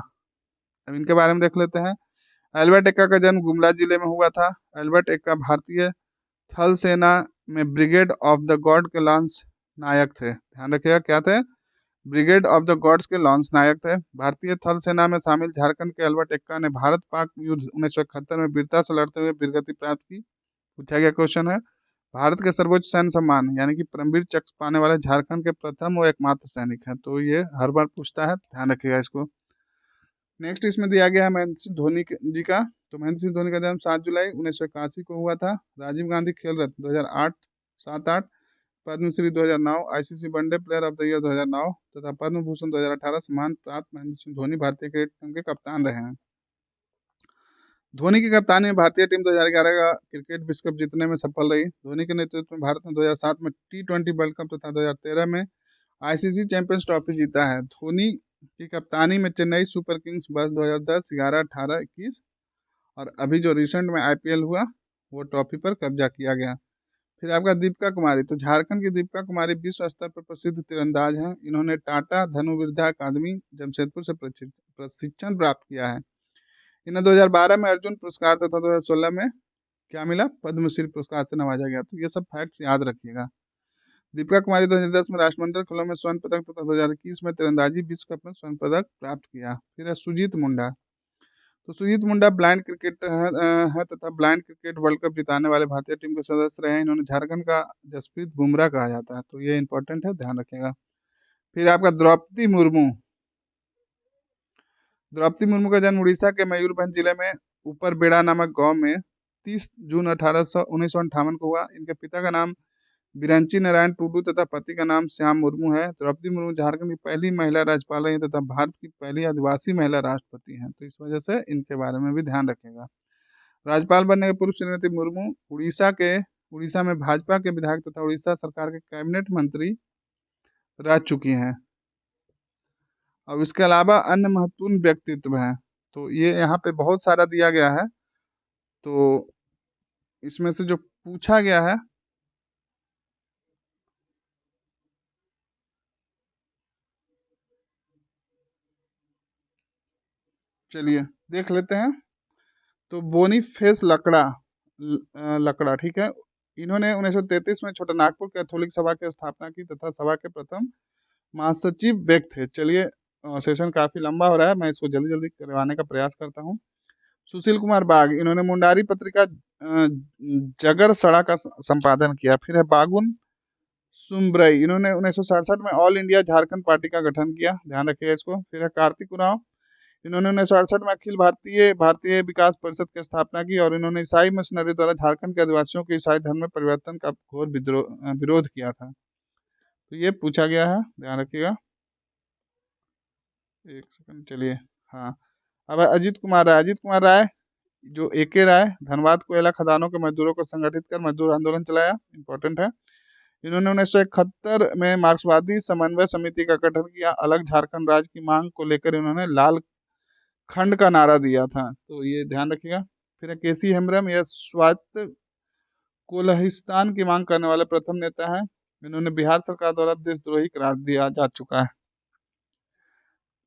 अब इनके बारे में देख लेते हैं। एल्बर्ट एक्का का जन्म गुमला जिले में हुआ था। एल्बर्ट एक्का भारतीय थल सेना में ब्रिगेड ऑफ द गॉड के लांस नायक थे। ध्यान रखिएगा क्या थे? ब्रिगेड ऑफ द गॉड्स के लॉन्स नायक थे। भारतीय थल सेना में शामिल झारखंड के एल्बर्ट एक्का ने भारत पाक युद्ध 1971 में वीरता से लड़ते हुए वीरगति प्राप्त की। पूछा गया क्वेश्चन है, भारत के सर्वोच्च सैन्य सम्मान यानी कि परमवीर चक्र पाने वाले झारखंड के प्रथम और एकमात्र सैनिक हैं। तो ये हर बार पूछता है, ध्यान रखिएगा इसको। नेक्स्ट इसमें दिया गया है महेंद्र सिंह धोनी जी का। तो महेंद्र सिंह धोनी का जन्म 7 जुलाई 1981 को हुआ था। राजीव गांधी खेल रत्न 2008 7-8, Padmashri 2009, ICC one day player of the year 2009 तथा पद्म भूषण 2018 सम्मान प्राप्त महेंद्र सिंह धोनी भारतीय क्रिकेट टीम के कप्तान रहे हैं। धोनी की कप्तानी में भारतीय टीम 2011 का क्रिकेट विश्व कप जीतने में सफल रही। धोनी के नेतृत्व में भारत ने 2007 में T20 वर्ल्ड कप तथा 2013 में ICC चैंपियंस ट्रॉफी जीता है। धोनी की कप्तानी में चेन्नई सुपर किंग्स वर्ष 2010, 11, 18, 21 और अभी जो रिसेंट में IPL हुआ वो ट्रॉफी पर कब्जा किया गया। फिर आपका दीपिका कुमारी। तो झारखंड की दीपिका कुमारी विश्व स्तर पर प्रसिद्ध तीरंदाज हैं। इन्होंने टाटा धनुर्विद्या अकादमी जमशेदपुर से प्रशिक्षण प्राप्त किया है। इन्हें 2012 में अर्जुन पुरस्कार तथा 2016 में क्या मिला? पद्मश्री पुरस्कार से नवाजा गया। तो ये सब फैक्ट्स याद रखिएगा। दीपिका कुमारी 2010 में राष्ट्रमंडल खेलों में स्वर्ण पदक तथा 2021 में तीरंदाजी विश्व कप में स्वर्ण पदक प्राप्त किया। फिर है सुजीत मुंडा। तो सुजीत मुंडा ब्लाइंड क्रिकेटर है तथा ब्लाइंड क्रिकेट वर्ल्ड कप जिताने वाले भारतीय टीम के सदस्य रहे हैं। इन्होंने झारखंड का जसप्रीत बुमराह कहा जाता है। तो ये इंपॉर्टेंट है, ध्यान रखिएगा। फिर आपका द्रौपदी मुर्मू। द्रौपदी मुर्मू का जन्म उड़ीसा के मयूरभंज जिले में ऊपर बेड़ा नामक गांव में 30 जून 1958 को हुआ। इनके पिता का नाम बिरंची नारायण टुडू तथा पति का नाम श्याम मुर्मू है। द्रौपदी मुर्मू झारखंड की पहली महिला राज्यपाल रही तथा भारत की पहली आदिवासी महिला राष्ट्रपति हैं। तो इस वजह से इनके बारे में भी ध्यान रखेगा। राज्यपाल बनने के पूर्व श्रीमती मुर्मू उड़ीसा में भाजपा के विधायक तथा उड़ीसा सरकार के कैबिनेट मंत्री रह चुकी हैं। अब इसके अलावा अन्य महत्वपूर्ण व्यक्तित्व हैं। तो ये यहाँ पे बहुत सारा दिया गया है। तो इसमें से जो पूछा गया है, चलिए देख लेते हैं। तो बोनीफेस लकड़ा, ठीक है। इन्होंने 1933 में छोटा नागपुर कैथोलिक सभा की स्थापना की तथा सभा के प्रथम महासचिव व्यक्ति थे। चलिए सेशन काफी लंबा हो रहा है, मैं इसको जल्दी जल्दी करवाने का प्रयास करता हूँ। सुशील कुमार बाग, इन्होंने मुंडारी पत्रिका जगर सड़ा का संपादन किया। फिर है बागुन सुम्बरई, इन्होंने 1967 में ऑल इंडिया झारखंड पार्टी का गठन किया, ध्यान रखिएगा इसको। फिर है कार्तिक उरांव, इन्होंने 1968 में अखिल भारतीय विकास परिषद की स्थापना की और इन्होंने ईसाई मिशनरी द्वारा झारखंड के आदिवासियों के ईसाई धर्म में परिवर्तन का घोर विरोध किया था। तो ये पूछा गया है, ध्यान रखिएगा। एक सेकंड, चलिए। हाँ, अब अजीत कुमार राय जो AK राय धनबाद कोयला खदानों के मजदूरों को संगठित कर मजदूर आंदोलन चलाया, इंपॉर्टेंट है। इन्होंने 1971 में मार्क्सवादी समन्वय समिति का गठन किया। अलग झारखंड राज्य की मांग को लेकर इन्होंने लाल खंड का नारा दिया था। तो ये ध्यान रखिएगा। फिर KC हेम्ब्रम, यह स्वायत्त कोल्हिस्तान की मांग करने वाले प्रथम नेता है। इन्होंने बिहार सरकार द्वारा देशद्रोही करार दिया जा चुका है।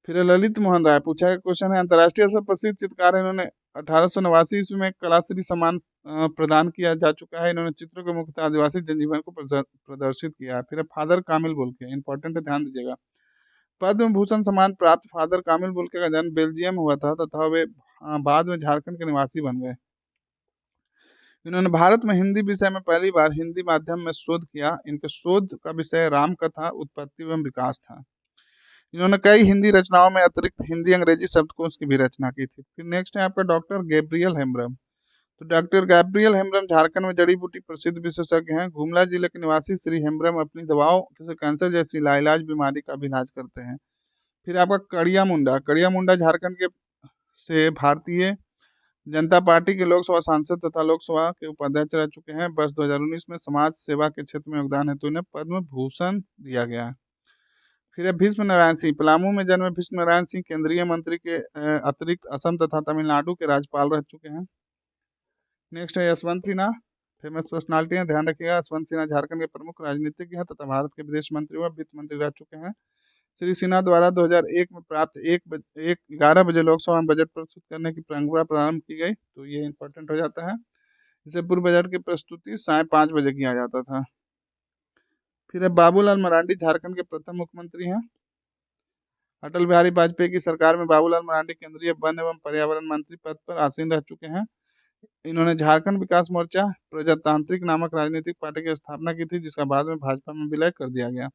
फिर ललित मोहन राय, पूछा गया क्वेश्चन है, अंतर्राष्ट्रीय से प्रसिद्ध चित्रकार है। इन्होंने 1889 ईस्वी में कलाश्री सम्मान प्रदान किया जा चुका है। इन्होंने चित्रों के मुख्यतः आदिवासी जनजीवन को प्रदर्शित किया है। फिर फादर कामिल बोल के, इंपॉर्टेंट है, ध्यान दीजिएगा। पद्म भूषण सम्मान प्राप्त फादर कामिल बुल्के का जन्म बेल्जियम में हुआ था तथा वे बाद में झारखंड के निवासी बन गए। इन्होंने भारत में हिंदी विषय में पहली बार हिंदी माध्यम में शोध किया। इनके शोध का विषय राम कथा उत्पत्ति एवं विकास था। इन्होंने कई हिंदी रचनाओं में अतिरिक्त हिंदी अंग्रेजी शब्दकोश की भी रचना की थी। फिर नेक्स्ट है आपका डॉक्टर गैब्रियल हेम्ब्रम। तो डॉक्टर गैब्रियल हेम्ब्रम झारखंड में जड़ी बूटी प्रसिद्ध विशेषज्ञ हैं। गुमला जिले के निवासी श्री हेम्ब्रम अपनी दवाओं से कैंसर जैसी लाइलाज बीमारी का भी इलाज करते हैं। फिर आपका कड़िया मुंडा। कड़िया मुंडा झारखंड के से भारतीय जनता पार्टी के लोकसभा सांसद तथा लोकसभा के उपाध्यक्ष रह चुके हैं। वर्ष 2019 में समाज सेवा के क्षेत्र में योगदान हेतु इन्हें पद्म भूषण दिया गया है। फिर है भीष्म नारायण सिंह। पलामू में जन्मे भीष्म नारायण सिंह केंद्रीय मंत्री के अतिरिक्त असम तथा तमिलनाडु के राज्यपाल रह चुके हैं। नेक्स्ट है यशवंत सिन्हा। फेमस पर्सनालिटी है, ध्यान रखिएगा। यशवंत सिन्हा झारखंड के प्रमुख राजनीतिज्ञ हैं तथा भारत के विदेश मंत्री व वित्त मंत्री रह चुके हैं। श्री सिन्हा द्वारा 2001 में प्राप्त 11 बजे लोकसभा में बजट प्रस्तुत करने की परंपरा प्रारंभ की गई, तो ये इंपॉर्टेंट हो जाता है। इससे पूर्व बजट की प्रस्तुति 5:30 बजे किया जाता था। फिर है बाबूलाल मरांडी झारखंड के प्रथम मुख्यमंत्री हैं। अटल बिहारी वाजपेयी की सरकार में बाबूलाल मरांडी केंद्रीय वन एवं पर्यावरण मंत्री पद पर आसीन रह चुके हैं। इन्होंने झारखंड विकास मोर्चा प्रजातांत्रिक नामक राजनीतिक पार्टी की स्थापना की थी, जिसका बाद में भाजपा में विलय कर दिया गया।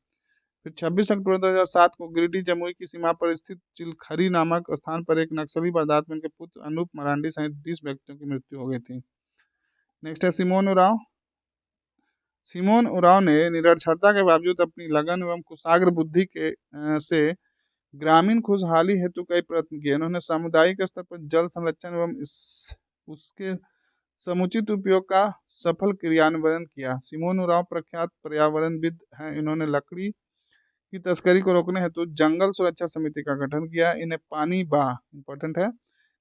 फिर 26 अक्टूबर 2007 को गिरिडीह जमुई की सीमा पर स्थित चिलखरी नामक स्थान पर एक नक्सली वारदात में उनके पुत्र अनूप मरांडी सहित 20 व्यक्तियों की मृत्यु हो गई थी। नेक्स्ट है सिमोन उरांव। सिमोन उरांव ने निरक्षरता के बावजूद अपनी लगन एवं कुशाग्र बुद्धि से ग्रामीण खुशहाली हेतु कई प्रयत्न किए। उन्होंने सामुदायिक स्तर पर जल संरक्षण एवं उसके समुचित उपयोग का सफल क्रियान्वयन किया। सिमोन उरांव प्रख्यात पर्यावरणविद हैं। इन्होंने लकड़ी की तस्करी को रोकने हेतु जंगल सुरक्षा समिति का गठन किया। इन्हें पानी बा इंपॉर्टेंट है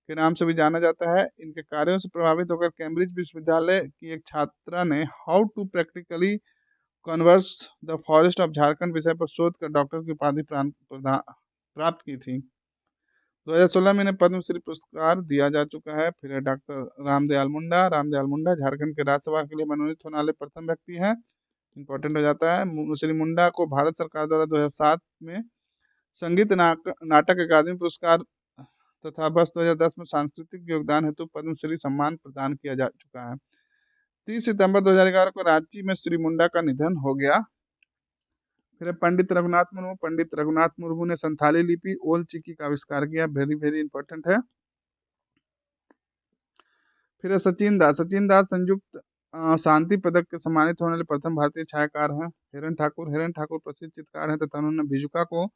के नाम से भी जाना जाता है। इनके कार्यों से प्रभावित होकर कैम्ब्रिज विश्वविद्यालय की एक छात्रा ने how to practically converse the forest of Jharkhand विषय पर शोध कर डॉक्टर की उपाधि प्राप्त की थी। 2016 में इन्हें पद्मश्री पुरस्कार दिया जा चुका है। फिर है डॉक्टर रामदयाल मुंडा। रामदयाल मुंडा झारखंड के राज्यसभा के लिए मनोनीत होने वाले प्रथम व्यक्ति हैं, इंपॉर्टेंट हो जाता है। श्री मुंडा को भारत सरकार द्वारा 2007 में संगीत नाटक अकादमी पुरस्कार तथा वर्ष 2010 में सांस्कृतिक योगदान हेतु पद्मश्री सम्मान प्रदान किया जा चुका है। 30 सितंबर 2011 को रांची में श्री मुंडा का निधन हो गया। फिर पंडित रघुनाथ मुर्मू। पंडित रघुनाथ मुर्मू ने संथाली लिपि ओल चिकी का आविष्कार किया, वेरी वेरी इंपॉर्टेंट है। फिर सचिन दास। सचिन दास संयुक्त शांति पदक के सम्मानित होने वाले प्रथम भारतीय छायाकार हैं। हिरण ठाकुर प्रसिद्ध चित्रकार हैं तथा उन्होंने भिजुका को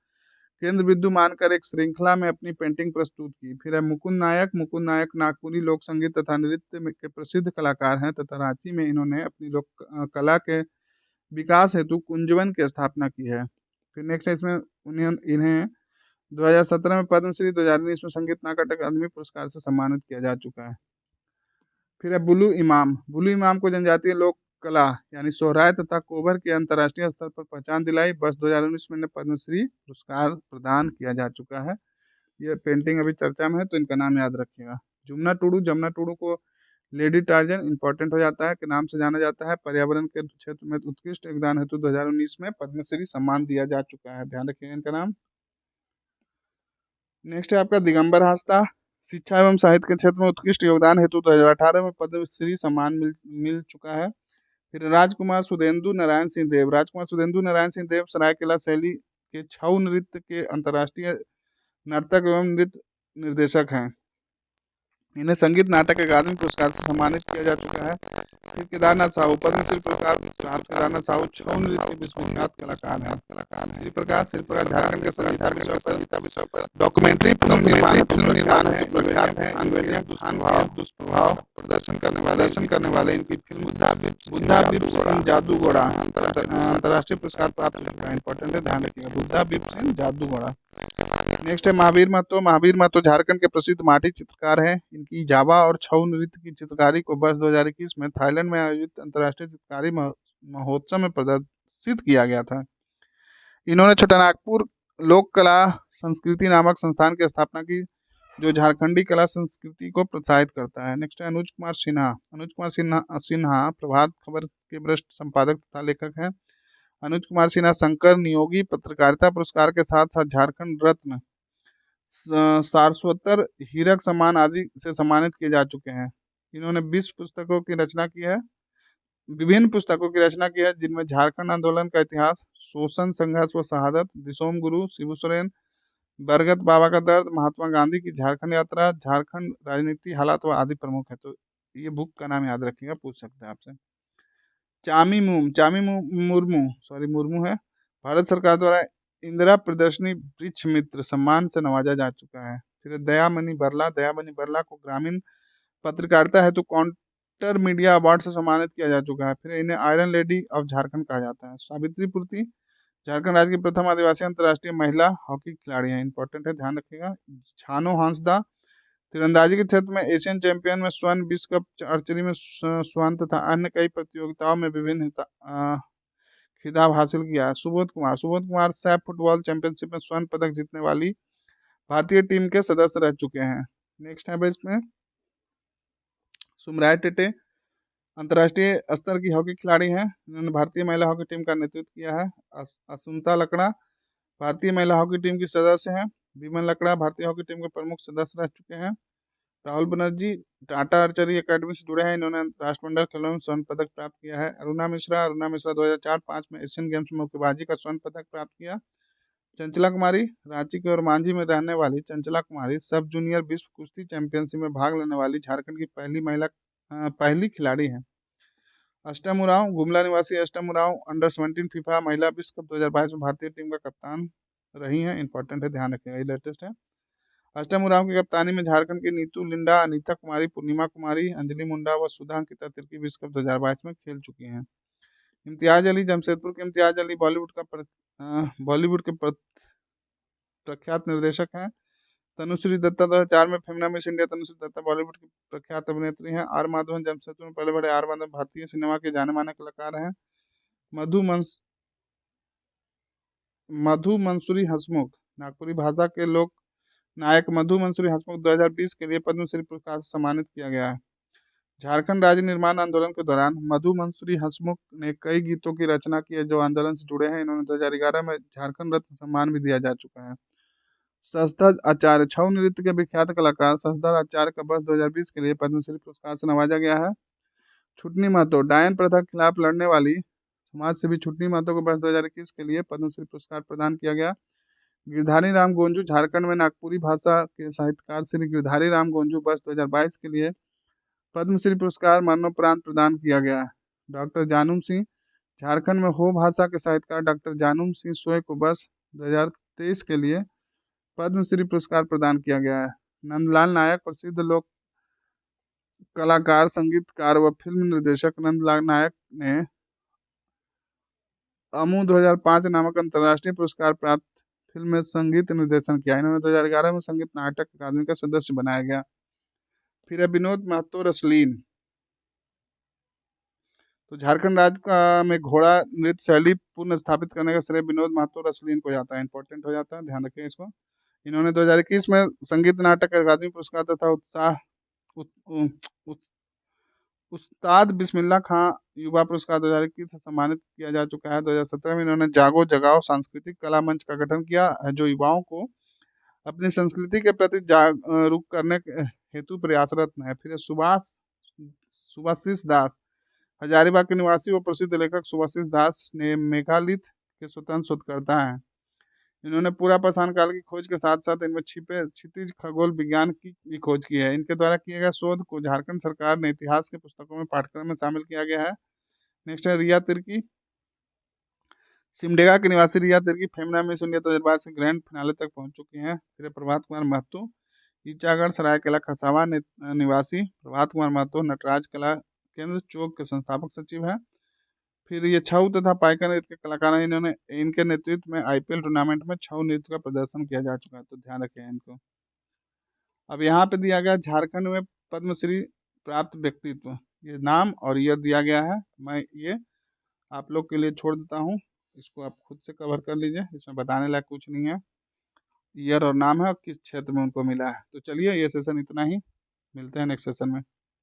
केंद्र बिंदु मानकर एक श्रृंखला में अपनी पेंटिंग प्रस्तुत की। फिर है मुकुंद नायक। मुकुंद नायक नागपुरी लोक संगीत तथा नृत्य के प्रसिद्ध कलाकार हैं तथा रांची में इन्होंने अपनी लोक कला के विकास हेतु कुंजवन की स्थापना की है। फिर नेक्स्ट है इसमें इन्हें 2017 में पद्मश्री, 2019 में संगीत नाटक अकादमी पुरस्कार से सम्मानित किया जा चुका है। फिर है बुलू इमाम। बुलू इमाम को जनजातीय लोक कला यानी सोहराय तथा कोबर के अंतर्राष्ट्रीय स्तर पर पहचान दिलाई। वर्ष 2019 में पद्मश्री पुरस्कार प्रदान किया जा चुका है। ये पेंटिंग अभी चर्चा में है, तो इनका नाम याद रखिएगा। जमुना टुडू को लेडी टार्जन इंपॉर्टेंट हो जाता है के नाम से जाना जाता है। पर्यावरण के क्षेत्र में उत्कृष्ट योगदान हेतु 2019 में पद्मश्री सम्मान दिया जा चुका है, ध्यान रखिएगा इनका नाम। नेक्स्ट है आपका दिगंबर हांसदा। शिक्षा एवं साहित्य के क्षेत्र में उत्कृष्ट योगदान हेतु 2018 में पद्मश्री सम्मान मिल चुका है। फिर राजकुमार सुधेंदु नारायण सिंह देव। राजकुमार सुधेंदु नारायण सिंह देव सरायकेला शैली के छऊ नृत्य के अंतर्राष्ट्रीय नर्तक एवं नृत्य निर्देशक हैं। इन्हें संगीत नाटक अकादमी पुरस्कार से सम्मानित किया जा चुका है। फिर केदारनाथ साहू। पद्मश्री पुरस्कार प्राप्त केदारनाथ साहू छऊ नृत्य के विश्वविख्यात कलाकार हैं। श्री प्रकाश झारखंड के संगीता विषय पर डॉक्यूमेंट्री फिल्म निर्माण है प्रख्यात है। दुष्प्रभाव प्रदर्शन करने वाले इनकी फिल्म बुद्धा बिप्स जादू घोड़ा अंतर्राष्ट्रीय पुरस्कार प्राप्त हो चुका है, इंपॉर्टेंट है, ध्यान रखिएगा। बुद्धा बिप्स जादू घोड़ा। नेक्स्ट है महावीर महतो। महावीर महतो झारखंड के प्रसिद्ध माटी चित्रकार हैं। इनकी जावा और छऊ नृत्य की चित्रकारी को वर्ष 2021 में थाईलैंड में आयोजित अंतर्राष्ट्रीय चित्रकारी महोत्सव में प्रदर्शित किया गया था। इन्होंने छोटानागपुर लोक कला संस्कृति नामक संस्थान की स्थापना की, जो झारखंडी कला संस्कृति को प्रोत्साहित करता है। नेक्स्ट है अनुज कुमार सिन्हा। अनुज कुमार सिन्हा प्रभात खबर के वरिष्ठ संपादक तथा लेखक हैं। अनुज कुमार सिन्हा शंकर नियोगी पत्रकारिता पुरस्कार के साथ साथ झारखंड रत्न, सारस्वतर, हीरक सम्मान आदि से सम्मानित किए जा चुके हैं। इन्होंने 20 पुस्तकों की रचना की है, विभिन्न पुस्तकों की रचना की है, जिनमें झारखंड आंदोलन का इतिहास, शोषण संघर्ष व शहादत, दिसोम गुरु, शिबू सोरेन, बरगद बाबा का दर्द, महात्मा गांधी की झारखंड यात्रा, झारखंड राजनीति हालात व आदि प्रमुख है। तो ये बुक का नाम याद रखिएगा, पूछ सकते हैं आपसे। मुर्मू, सॉरी मुर्मू है, भारत सरकार द्वारा इंदिरा प्रदर्शनी वृक्ष मित्र सम्मान से नवाजा जा चुका है। फिर दयामणि बरला को ग्रामीण पत्रकारिता हेतु काउंटर मीडिया अवार्ड से सम्मानित किया जा चुका है। फिर इन्हें आयरन लेडी ऑफ झारखंड कहा जाता है। सावित्री पूर्ति झारखंड राज्य की प्रथम आदिवासी अंतर्राष्ट्रीय महिला हॉकी खिलाड़ी है, इंपॉर्टेंट है, ध्यान रखिएगा। छानो हांसदा तीरंदाजी के क्षेत्र में एशियन चैंपियन में स्वर्ण, विश्व कप आर्चरी में स्वर्ण तथा अन्य कई प्रतियोगिताओं में विभिन्न खिताब हासिल किया है। सुबोध कुमार सैफ फुटबॉल चैंपियनशिप में स्वर्ण पदक जीतने वाली भारतीय टीम के सदस्य रह चुके हैं। नेक्स्ट है इसमें सुमराय टेटे, अंतर्राष्ट्रीय स्तर की हॉकी खिलाड़ी हैं। इन्होंने भारतीय महिला हॉकी टीम का नेतृत्व किया है। असुंता लकड़ा भारतीय महिला हॉकी टीम की सदस्य हैं। विमल लकड़ा भारतीय हॉकी टीम के प्रमुख सदस्य रह चुके हैं। राहुल बनर्जी टाटा आर्चरी एकेडमी से जुड़े हैं, इन्होंने राष्ट्रमंडल खेलों में स्वर्ण पदक प्राप्त किया है। अरुणा मिश्रा 2004-5 में एशियन गेम्स में मुक्केबाजी का स्वर्ण पदक प्राप्त किया। चंचला कुमारी रांची के और मांझी में रहने वाली चंचला कुमारी सब जूनियर विश्व कुश्ती चैंपियनशिप में भाग लेने वाली झारखंड की पहली खिलाड़ी है। अष्टम उरांव गुमला निवासी अष्टम उरांव अंडर 17 फीफा महिला विश्व कप 2022 में भारतीय टीम का कप्तान रही हैं, इंपॉर्टेंट है, ध्यान रखिएगा, ये लेटेस्ट है। अष्टम उरांव की कप्तानी में झारखंड की नीतू लिंडा, अनीता कुमारी, पूर्णिमा कुमारी, अंजलि मुंडा व सुधा अंकिता तिर्की विश्व कप 2022 में खेल चुकी हैं। इम्तियाज अली जमशेदपुर के इम्तियाज अली बॉलीवुड के प्रख्यात निर्देशक हैं। तनुश्री दत्ता 2004 में फेमना मिस इंडिया तनुश्री दत्ता बॉलीवुड की प्रख्यात अभिनेत्री हैं। आर माधवन जमशेदपुर में पले बड़े आर माधवन भारतीय सिनेमा के जाने माने कलाकार हैं। मधु मंसूरी हंसमुख नागपुरी भाषा के लोक नायक मधु मंसूरी हंसमुख 2020 के लिए पद्मश्री पुरस्कार से सम्मानित किया गया है। झारखंड राज्य निर्माण आंदोलन के दौरान मधु मंसूरी हंसमुख ने कई गीतों की रचना की है जो आंदोलन से जुड़े हैं। इन्होंने 2011 में झारखंड रत्न सम्मान भी दिया जा चुका है। सजधर आचार्य छऊ नृत्य के विख्यात कलाकार सजधर आचार्य का वर्ष 2020 के लिए पद्मश्री पुरस्कार से नवाजा गया है। छुटनी महतो डायन प्रथा के खिलाफ लड़ने वाली समाज सेवी छुटनी महतो को वर्ष 2021 के लिए पद्मश्री पुरस्कार प्रदान किया गया। गिरधारी राम गोंजू झारखंड में नागपुरी भाषा के साहित्यकार श्री गिरधारी राम गोंजू वर्ष 2022 के लिए पद्मश्री पुरस्कार मरणोपरांत प्रदान किया गया है। डॉक्टर जानूम सिंह झारखंड में हो भाषा के साहित्यकार डॉक्टर जानूम सिंह सोय को वर्ष 2023 के लिए पद्मश्री पुरस्कार प्रदान किया गया है। नंदलाल नायक प्रसिद्ध लोक कलाकार, संगीतकार व फिल्म निर्देशक नंदलाल नायक ने अमू 2005 नामक अंतर्राष्ट्रीय पुरस्कार प्राप्त फिल्म में संगीत निर्देशन किया। इन्होंने 2011 में संगीत नाटक अकादमी का सदस्य बनाया गया। फिर है विनोद महतो रसलीन, तो झारखंड राज्य का में घोड़ा नृत्य शैली पुनः स्थापित करने का श्रेय विनोद महतो रसलीन को जाता है, इंपॉर्टेंट हो जाता है, ध्यान रखें इसको। इन्होंने 2021 में संगीत नाटक अकादमी पुरस्कार तथा उस्ताद बिस्मिल्लाह खां युवा पुरस्कार 2021 से सम्मानित किया जा चुका है। 2017 में इन्होंने जागो जगाओ सांस्कृतिक कला मंच का गठन किया है, जो युवाओं को अपनी संस्कृति के प्रति जागरूक करने हेतु प्रयासरत है। फिर सुभाषिष दास हजारीबाग के निवासी व प्रसिद्ध लेखक सुभाषिष दास ने मेगालिथ के स्वतंत्र शोधकर्ता हैं। इन्होंने पूरा पाषाण काल की खोज के साथ साथ इनमें छिपे क्षितिज खगोल विज्ञान की भी खोज की है। इनके द्वारा किए गए शोध को झारखंड सरकार ने इतिहास के पुस्तकों में पाठ्यक्रम में शामिल किया गया है। नेक्स्ट है रिया तिर्की, सिमडेगा के निवासी रिया तिर्की फेमना मिस इंडिया 2022 के ग्रैंड फिनाले तक पहुंच चुकी हैं। फिर प्रभात कुमार महतो ईचागढ़ सरायकेला खरसावा निवासी प्रभात कुमार महतो नटराज कला केंद्र चौक के संस्थापक सचिव है। फिर ये छऊ तथा पाइका नृत्य के कलाकार हैं। इन्होंने इनके नेतृत्व में आईपीएल टूर्नामेंट में छऊ नृत्य का प्रदर्शन किया जा चुका है, तो ध्यान रखें इनको। अब यहाँ पे दिया गया झारखंड में पद्मश्री प्राप्त व्यक्तित्व, ये नाम और ईयर दिया गया है। मैं ये आप लोग के लिए छोड़ देता हूँ, इसको आप खुद से कवर कर लीजिए, इसमें बताने लायक कुछ नहीं है। ईयर और नाम है और किस क्षेत्र में उनको मिला है। तो चलिए ये सेशन इतना ही, मिलते हैं नेक्स्ट सेशन में।